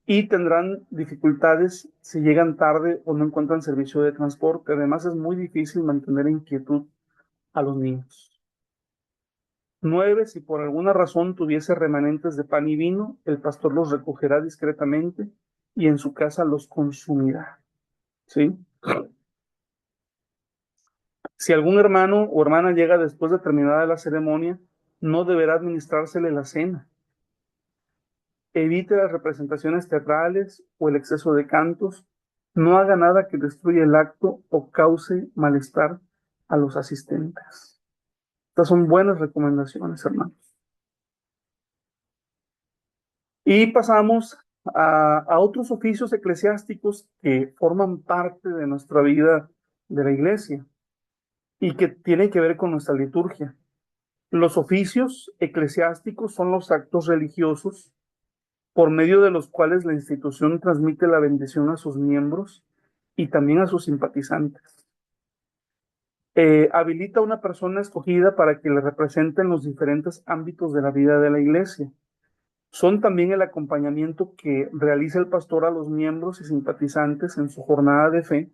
y tendrán dificultades si llegan tarde o no encuentran servicio de transporte. Además, es muy difícil mantener en quietud a los niños. 9. Si por alguna razón tuviese remanentes de pan y vino, el pastor los recogerá discretamente y en su casa los consumirá, ¿sí? Si algún hermano o hermana llega después de terminada la ceremonia, no deberá administrársele la cena. Evite las representaciones teatrales o el exceso de cantos. No haga nada que destruya el acto o cause malestar a los asistentes. Estas son buenas recomendaciones, hermanos. Y pasamos a otros oficios eclesiásticos que forman parte de nuestra vida de la iglesia y que tienen que ver con nuestra liturgia. Los oficios eclesiásticos son los actos religiosos por medio de los cuales la institución transmite la bendición a sus miembros y también a sus simpatizantes. Habilita a una persona escogida para que le represente en los diferentes ámbitos de la vida de la iglesia. Son también el acompañamiento que realiza el pastor a los miembros y simpatizantes en su jornada de fe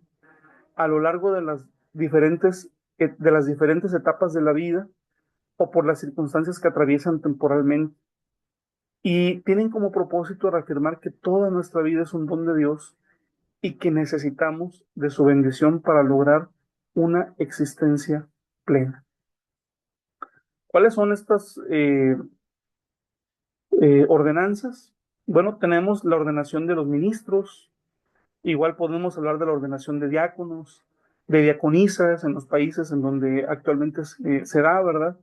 a lo largo de las diferentes etapas de la vida o por las circunstancias que atraviesan temporalmente. Y tienen como propósito reafirmar que toda nuestra vida es un don de Dios y que necesitamos de su bendición para lograr una existencia plena. ¿Cuáles son estas ordenanzas? Bueno, tenemos la ordenación de los ministros, igual podemos hablar de la ordenación de diáconos, de diaconisas en los países en donde actualmente se da, ¿verdad?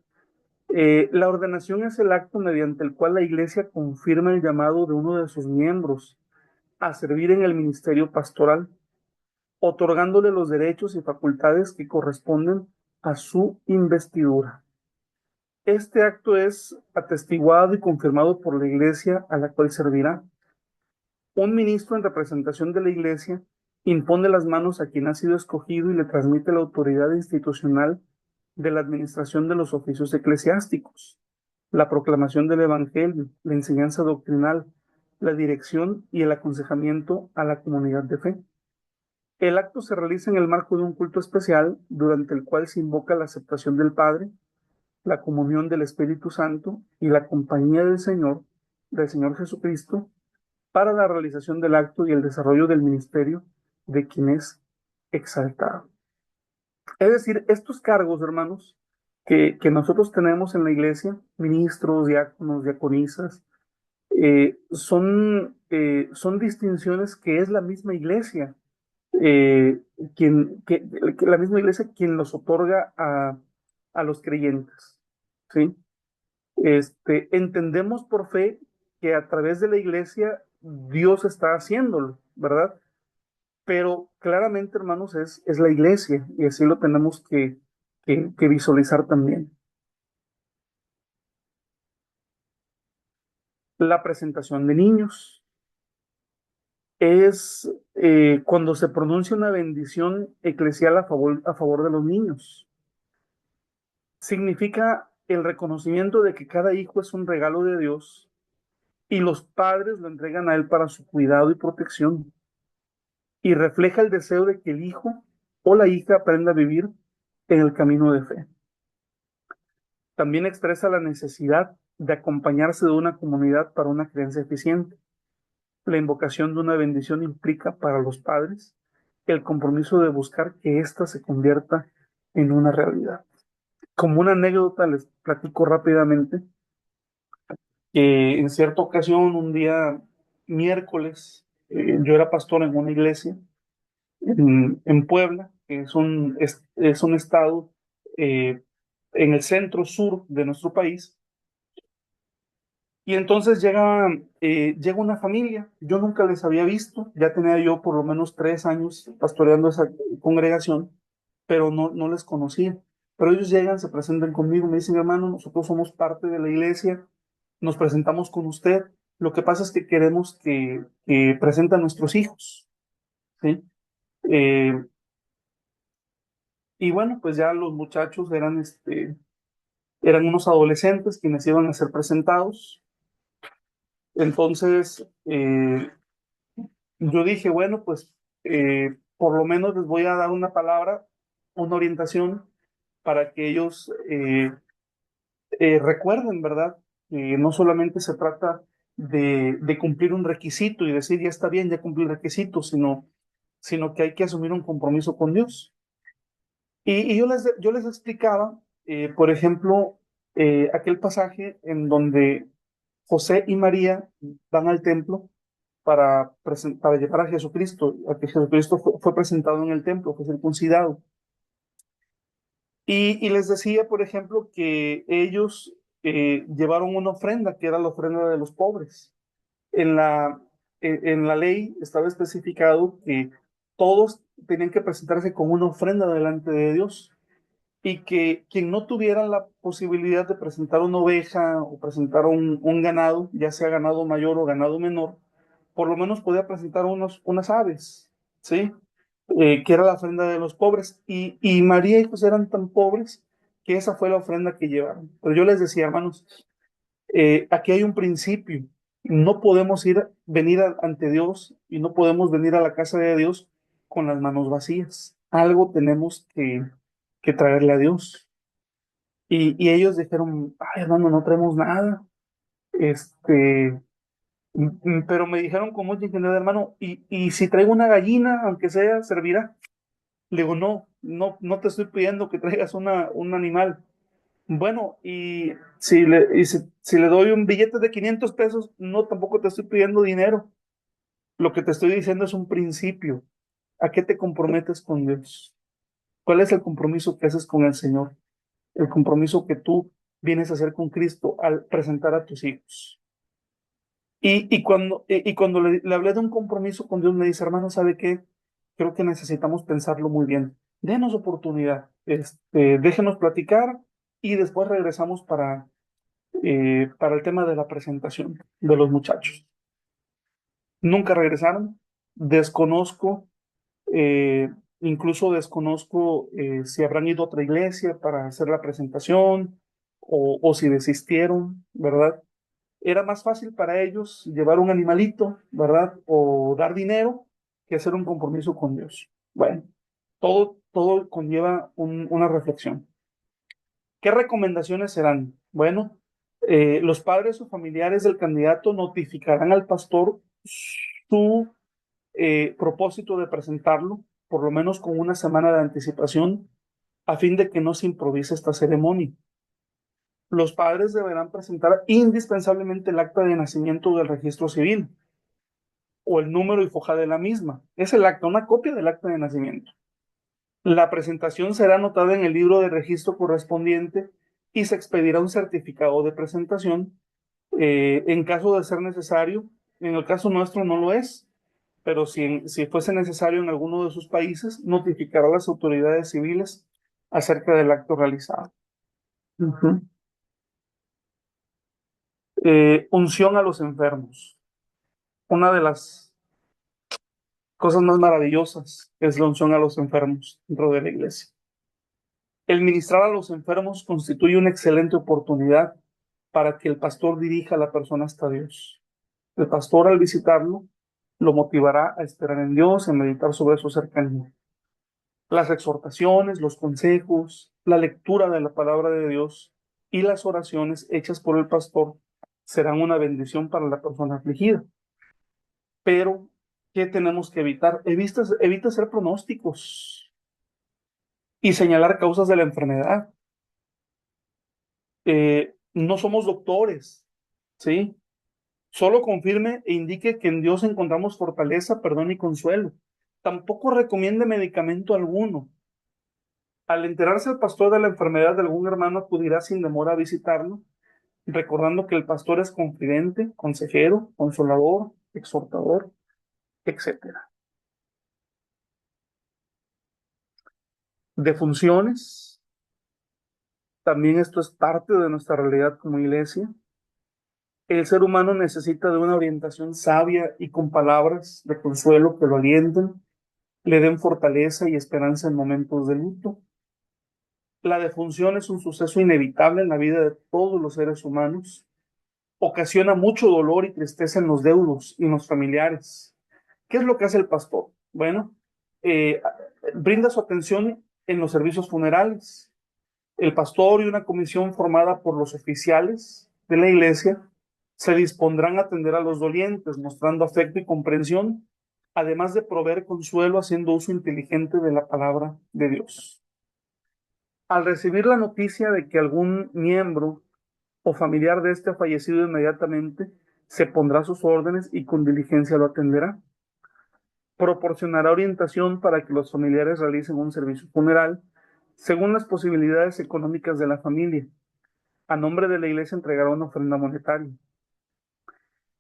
La ordenación es el acto mediante el cual la iglesia confirma el llamado de uno de sus miembros a servir en el ministerio pastoral, otorgándole los derechos y facultades que corresponden a su investidura. Este acto es atestiguado y confirmado por la iglesia a la cual servirá. Un ministro en representación de la iglesia impone las manos a quien ha sido escogido y le transmite la autoridad institucional de la administración de los oficios eclesiásticos, la proclamación del Evangelio, la enseñanza doctrinal, la dirección y el aconsejamiento a la comunidad de fe. El acto se realiza en el marco de un culto especial durante el cual se invoca la aceptación del Padre, la comunión del Espíritu Santo y la compañía del Señor Jesucristo, para la realización del acto y el desarrollo del ministerio de quien es exaltado. Es decir, estos cargos, hermanos, que nosotros tenemos en la iglesia, ministros, diáconos, diaconisas, son distinciones que es la misma iglesia, eh, que la misma iglesia quien los otorga a los creyentes, ¿sí? Entendemos por fe que a través de la iglesia Dios está haciéndolo, ¿verdad? Pero claramente, hermanos, es la iglesia y así lo tenemos que visualizar también. La presentación de niños es cuando se pronuncia una bendición eclesial a favor de los niños. Significa el reconocimiento de que cada hijo es un regalo de Dios y los padres lo entregan a él para su cuidado y protección. Y refleja el deseo de que el hijo o la hija aprenda a vivir en el camino de fe. También expresa la necesidad de acompañarse de una comunidad para una creencia eficiente. La invocación de una bendición implica para los padres el compromiso de buscar que ésta se convierta en una realidad. Como una anécdota les platico rápidamente que en cierta ocasión, un día miércoles, yo era pastor en una iglesia en Puebla, que es un estado eh, en el centro sur de nuestro país. Y entonces llega una familia, yo nunca les había visto, ya tenía yo por lo menos 3 años pastoreando esa congregación, pero no les conocía. Pero ellos llegan, se presentan conmigo, me dicen, hermano, nosotros somos parte de la iglesia, nos presentamos con usted, lo que pasa es que queremos que presenten a nuestros hijos, ¿sí? Eh, y bueno, pues ya los muchachos eran unos adolescentes quienes iban a ser presentados. Entonces, yo dije, bueno, pues por lo menos les voy a dar una palabra, una orientación para que ellos recuerden, ¿verdad? No solamente se trata de cumplir un requisito y decir, ya está bien, ya cumplí el requisito, sino que hay que asumir un compromiso con Dios. Y yo les explicaba, por ejemplo, aquel pasaje en donde José y María van al templo para llevar a Jesucristo, a que Jesucristo fue presentado en el templo, fue circuncidado. Y les decía, por ejemplo, que ellos llevaron una ofrenda, que era la ofrenda de los pobres. En la, en la ley estaba especificado que todos tenían que presentarse con una ofrenda delante de Dios y que quien no tuviera la posibilidad de presentar una oveja o presentar un ganado, ya sea ganado mayor o ganado menor, por lo menos podía presentar unas aves, ¿sí? Que era la ofrenda de los pobres. Y María y José eran tan pobres que esa fue la ofrenda que llevaron. Pero yo les decía, hermanos, aquí hay un principio. No podemos venir ante Dios y no podemos venir a la casa de Dios con las manos vacías. Algo tenemos que traerle a Dios. Y ellos dijeron, ay, hermano, no traemos nada. Este, pero me dijeron con mucha ingenuidad, hermano, y si traigo una gallina, aunque sea, servirá. Le digo, no te estoy pidiendo que traigas un animal. Bueno, y si le doy un billete de 500 pesos, no, tampoco te estoy pidiendo dinero. Lo que te estoy diciendo es un principio. ¿A qué te comprometes con Dios? ¿Cuál es el compromiso que haces con el Señor? El compromiso que tú vienes a hacer con Cristo al presentar a tus hijos. Y cuando le hablé de un compromiso con Dios, me dice, hermano, ¿sabe qué? Creo que necesitamos pensarlo muy bien. Denos oportunidad, déjenos platicar y después regresamos para el tema de la presentación de los muchachos. Nunca regresaron, desconozco Eh, Incluso desconozco si habrán ido a otra iglesia para hacer la presentación o si desistieron, ¿verdad? Era más fácil para ellos llevar un animalito, ¿verdad? O dar dinero que hacer un compromiso con Dios. Bueno, todo conlleva una reflexión. ¿Qué recomendaciones serán? Bueno, los padres o familiares del candidato notificarán al pastor su propósito de presentarlo, por lo menos con una semana de anticipación, a fin de que no se improvise esta ceremonia. Los padres deberán presentar indispensablemente el acta de nacimiento del registro civil o el número y foja de la misma. Es el acta, una copia del acta de nacimiento. La presentación será anotada en el libro de registro correspondiente y se expedirá un certificado de presentación en caso de ser necesario. En el caso nuestro no lo es, pero si fuese necesario en alguno de sus países, notificará a las autoridades civiles acerca del acto realizado. Uh-huh. Unción a los enfermos. Una de las cosas más maravillosas es la unción a los enfermos dentro de la iglesia. El ministrar a los enfermos constituye una excelente oportunidad para que el pastor dirija a la persona hasta Dios. El pastor, al visitarlo, lo motivará a esperar en Dios, a meditar sobre su cercanía. Las exhortaciones, los consejos, la lectura de la palabra de Dios y las oraciones hechas por el pastor serán una bendición para la persona afligida. Pero, ¿qué tenemos que evitar? Evita hacer pronósticos y señalar causas de la enfermedad. No somos doctores, ¿sí? Solo confirme e indique que en Dios encontramos fortaleza, perdón y consuelo. Tampoco recomiende medicamento alguno. Al enterarse el pastor de la enfermedad de algún hermano, acudirá sin demora a visitarlo, recordando que el pastor es confidente, consejero, consolador, exhortador, etcétera. Defunciones, también esto es parte de nuestra realidad como iglesia. El ser humano necesita de una orientación sabia y con palabras de consuelo que lo alienten, le den fortaleza y esperanza en momentos de luto. La defunción es un suceso inevitable en la vida de todos los seres humanos. Ocasiona mucho dolor y tristeza en los deudos y en los familiares. ¿Qué es lo que hace el pastor? Bueno, eh, brinda su atención en los servicios funerales. El pastor y una comisión formada por los oficiales de la iglesia se dispondrán a atender a los dolientes, mostrando afecto y comprensión, además de proveer consuelo haciendo uso inteligente de la palabra de Dios. Al recibir la noticia de que algún miembro o familiar de este ha fallecido, inmediatamente se pondrá a sus órdenes y con diligencia lo atenderá. Proporcionará orientación para que los familiares realicen un servicio funeral según las posibilidades económicas de la familia. A nombre de la iglesia entregará una ofrenda monetaria.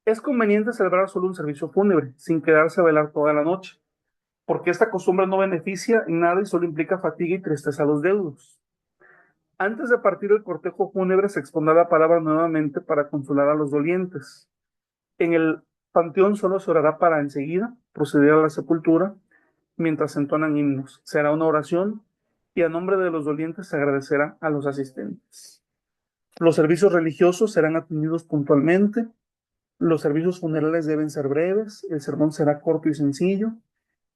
Es conveniente celebrar solo un servicio fúnebre, sin quedarse a velar toda la noche, porque esta costumbre no beneficia en nada y solo implica fatiga y tristeza a los deudos. Antes de partir el cortejo fúnebre se expondrá la palabra nuevamente para consolar a los dolientes. En el panteón solo se orará para enseguida proceder a la sepultura mientras se entonan himnos. Será una oración y a nombre de los dolientes se agradecerá a los asistentes. Los servicios religiosos serán atendidos puntualmente. Los servicios funerales deben ser breves. El sermón será corto y sencillo.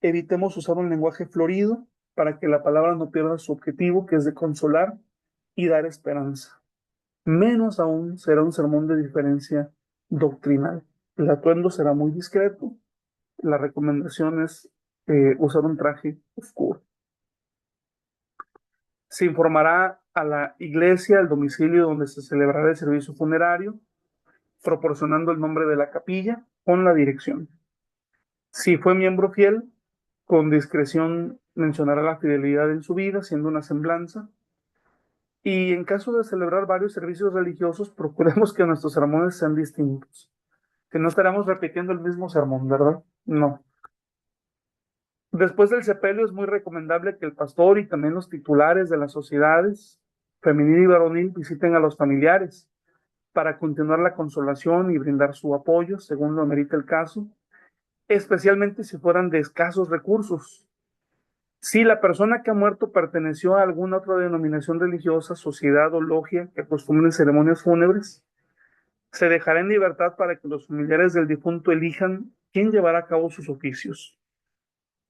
Evitemos usar un lenguaje florido para que la palabra no pierda su objetivo, que es de consolar y dar esperanza. Menos aún será un sermón de diferencia doctrinal. El atuendo será muy discreto. La recomendación es usar un traje oscuro. Se informará a la iglesia el domicilio donde se celebrará el servicio funerario, proporcionando el nombre de la capilla con la dirección. Si fue miembro fiel, con discreción mencionará la fidelidad en su vida, siendo una semblanza. Y en caso de celebrar varios servicios religiosos, procuremos que nuestros sermones sean distintos, que no estaremos repitiendo el mismo sermón, ¿verdad? No. Después del sepelio es muy recomendable que el pastor y también los titulares de las sociedades femenil y varonil visiten a los familiares para continuar la consolación y brindar su apoyo según lo amerita el caso, especialmente si fueran de escasos recursos. Si la persona que ha muerto perteneció a alguna otra denominación religiosa, sociedad o logia que acostumbren ceremonias fúnebres, se dejará en libertad para que los familiares del difunto elijan quién llevará a cabo sus oficios.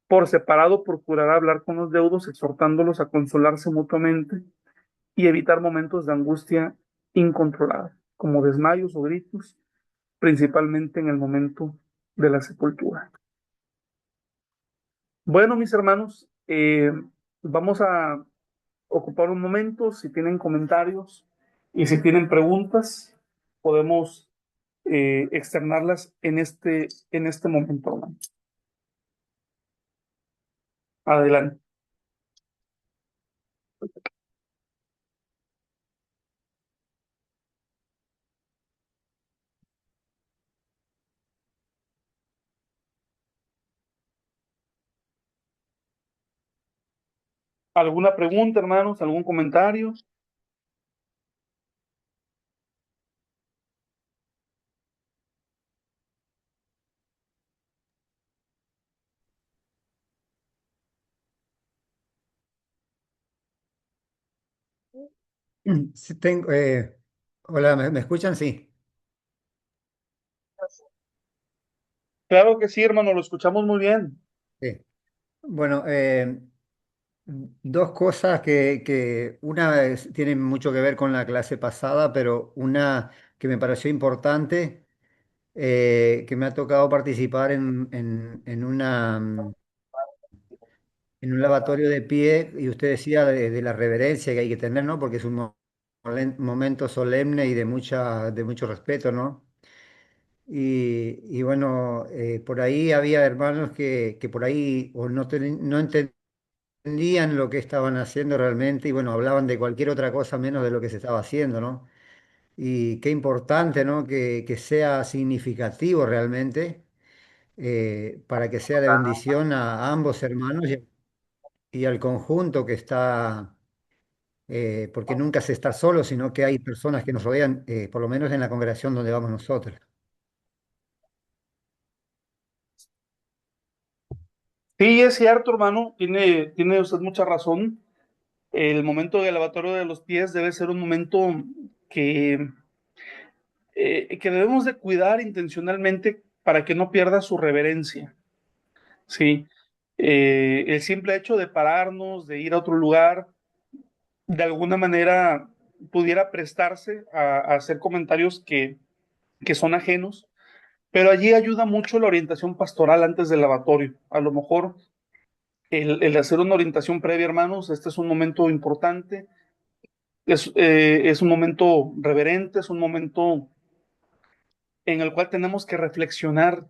Por separado, procurará hablar con los deudos, exhortándolos a consolarse mutuamente y evitar momentos de angustia incontrolada, como desmayos o gritos, principalmente en el momento de la sepultura. Bueno, mis hermanos, vamos a ocupar un momento. Si tienen comentarios y si tienen preguntas, podemos externarlas en este momento, hermano. Adelante. ¿Alguna pregunta, hermanos? ¿Algún comentario? Sí, hola, ¿me escuchan? Sí. Claro que sí, hermano, lo escuchamos muy bien. Sí. Bueno, dos cosas que tienen mucho que ver con la clase pasada, pero una que me pareció importante, que me ha tocado participar en un lavatorio de pie, y usted decía de la reverencia que hay que tener, ¿no? Porque es un momento solemne y de mucho respeto, ¿no? Y bueno, por ahí había hermanos que por ahí o no entendían lo que estaban haciendo realmente y bueno, hablaban de cualquier otra cosa menos de lo que se estaba haciendo, ¿no? Y qué importante, ¿no? Que sea significativo realmente, para que sea de bendición a ambos hermanos y al conjunto que está, porque nunca se está solo, sino que hay personas que nos rodean, por lo menos en la congregación donde vamos nosotros. Sí, es cierto, hermano, tiene usted mucha razón. El momento del lavatorio de los pies debe ser un momento que, que debemos de cuidar intencionalmente para que no pierda su reverencia. Sí, el simple hecho de pararnos, de ir a otro lugar, de alguna manera pudiera prestarse a hacer comentarios que son ajenos, pero allí ayuda mucho la orientación pastoral antes del lavatorio. A lo mejor el hacer una orientación previa, hermanos, este es un momento importante, es un momento reverente, es un momento en el cual tenemos que reflexionar.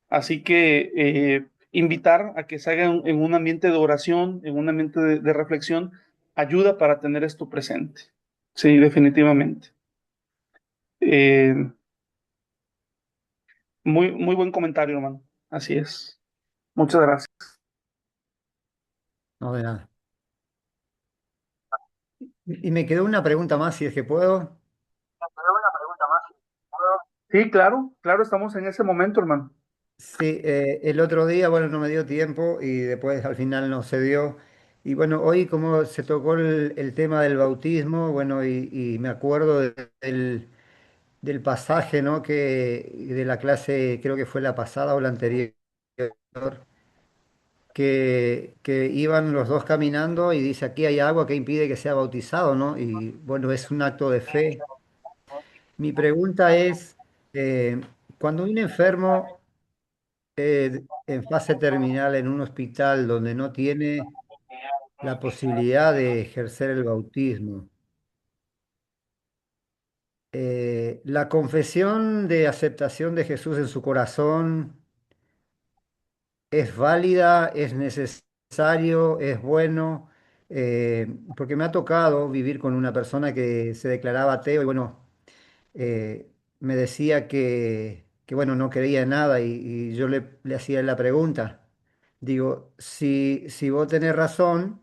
Así que invitar a que se haga en un ambiente de oración, en un ambiente de reflexión, ayuda para tener esto presente. Sí, definitivamente. Eh, muy buen comentario, hermano. Así es. Muchas gracias. No, de nada. Y me quedó una pregunta más, si es que puedo. Sí, claro, claro, estamos en ese momento, hermano. Sí, el otro día, bueno, no me dio tiempo y después al final no se dio. Y bueno, hoy como se tocó el tema del bautismo, bueno, y me acuerdo del pasaje, ¿no? De la clase, creo que fue la pasada o la anterior, que iban los dos caminando y dice, aquí hay agua que impide que sea bautizado, ¿no? Y bueno, es un acto de fe. Mi pregunta es, cuando un enfermo en fase terminal en un hospital donde no tiene la posibilidad de ejercer el bautismo, la confesión de aceptación de Jesús en su corazón es válida, es necesario, es bueno. Porque me ha tocado vivir con una persona que se declaraba ateo y bueno, me decía que, bueno, no creía en nada y yo le hacía la pregunta. Digo, si vos tenés razón,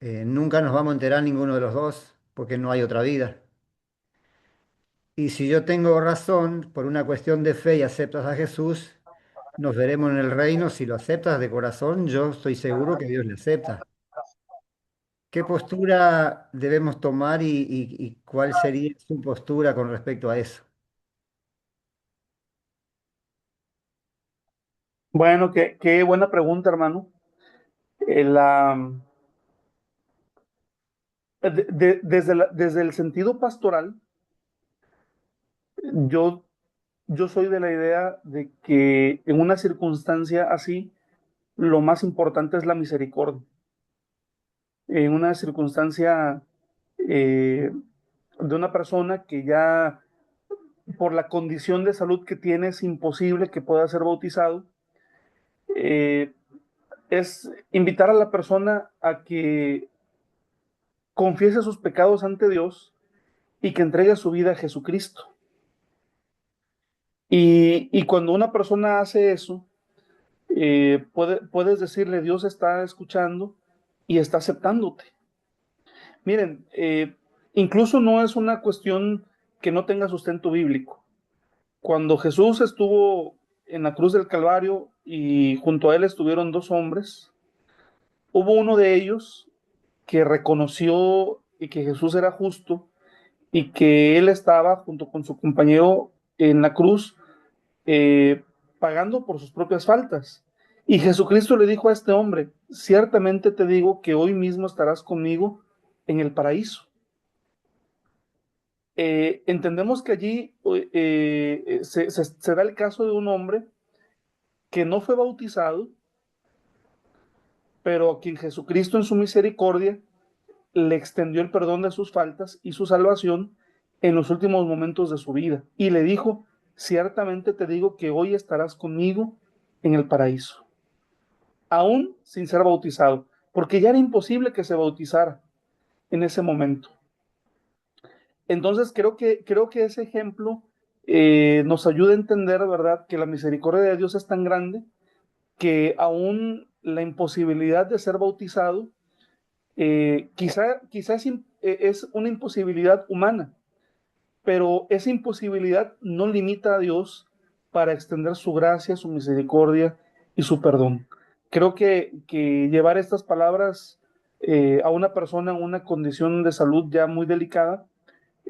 nunca nos vamos a enterar ninguno de los dos porque no hay otra vida. Y si yo tengo razón por una cuestión de fe y aceptas a Jesús, nos veremos en el reino. Si lo aceptas de corazón, yo estoy seguro que Dios le acepta. ¿Qué postura debemos tomar y cuál sería su postura con respecto a eso? Bueno, qué buena pregunta, hermano. Eh, la, desde el sentido pastoral, yo, yo soy de la idea de que en una circunstancia así, lo más importante es la misericordia. En una circunstancia eh, de una persona que ya por la condición de salud que tiene es imposible que pueda ser bautizado, eh, es invitar a la persona a que confiese sus pecados ante Dios y que entregue su vida a Jesucristo. Y cuando una persona hace eso, puedes decirle, Dios está escuchando y está aceptándote. Miren, incluso no es una cuestión que no tenga sustento bíblico. Cuando Jesús estuvo en la cruz del Calvario y junto a él estuvieron dos hombres, hubo uno de ellos que reconoció y que Jesús era justo y que él estaba junto con su compañero en la cruz eh, pagando por sus propias faltas. Y Jesucristo le dijo a este hombre, ciertamente te digo que hoy mismo estarás conmigo en el paraíso. Entendemos que allí se da el caso de un hombre que no fue bautizado, pero a quien Jesucristo en su misericordia le extendió el perdón de sus faltas y su salvación en los últimos momentos de su vida. Y le dijo, ciertamente te digo que hoy estarás conmigo en el paraíso, aún sin ser bautizado, porque ya era imposible que se bautizara en ese momento. Entonces creo que ese ejemplo nos ayuda a entender, ¿verdad?, que la misericordia de Dios es tan grande que aún la imposibilidad de ser bautizado quizá es una imposibilidad humana, pero esa imposibilidad no limita a Dios para extender su gracia, su misericordia y su perdón. Creo que llevar estas palabras a una persona en una condición de salud ya muy delicada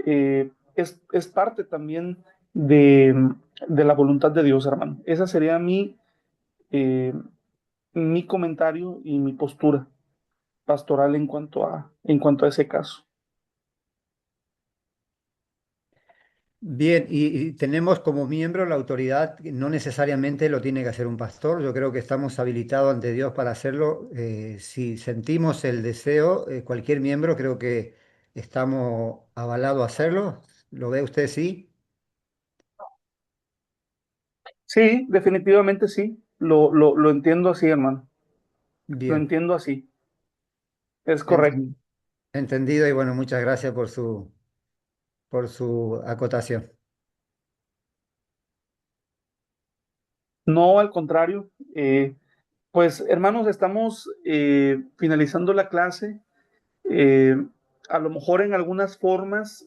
es parte también de la voluntad de Dios, hermano. Esa sería eh, mi comentario y mi postura pastoral en cuanto a ese caso. Bien, y tenemos como miembro la autoridad, no necesariamente lo tiene que hacer un pastor, yo creo que estamos habilitados ante Dios para hacerlo. Si sentimos el deseo, cualquier miembro creo que estamos avalados a hacerlo. ¿Lo ve usted? Sí. Sí, definitivamente sí. Lo entiendo así, hermano. Lo Bien, entiendo así. Es correcto. enten- entendido y bueno, muchas gracias por su acotación. No, al contrario. Pues, hermanos, estamos finalizando la clase. Eh, a lo mejor en algunas formas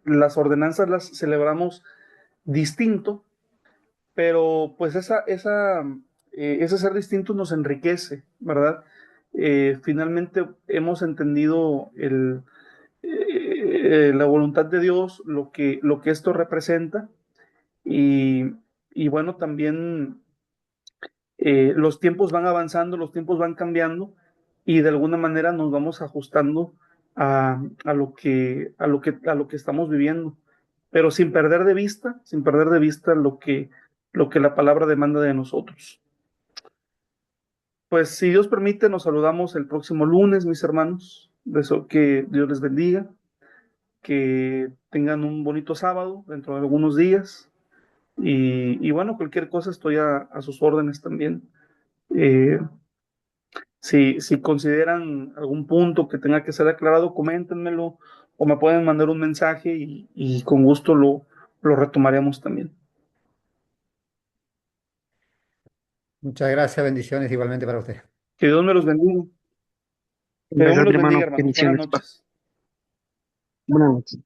las ordenanzas las celebramos distinto, pero pues ese ser distinto nos enriquece, ¿verdad? Finalmente hemos entendido la voluntad de Dios, lo que esto representa y, y bueno, también los tiempos van avanzando, los tiempos van cambiando y de alguna manera nos vamos ajustando a lo que estamos viviendo, pero sin perder de vista lo que la palabra demanda de nosotros. Pues si Dios permite, nos saludamos el próximo lunes, mis hermanos. Deseo que Dios les bendiga, que tengan un bonito sábado dentro de algunos días. Y bueno, cualquier cosa estoy a sus órdenes también. Eh, si consideran algún punto que tenga que ser aclarado, coméntenmelo o me pueden mandar un mensaje y con gusto lo retomaremos también. Muchas gracias, bendiciones igualmente para usted. Que Dios me los bendiga. Que Dios me Gracias, mi los hermano. bendiga, hermanos. Buenas Bendiciones. noches. Buenas noches.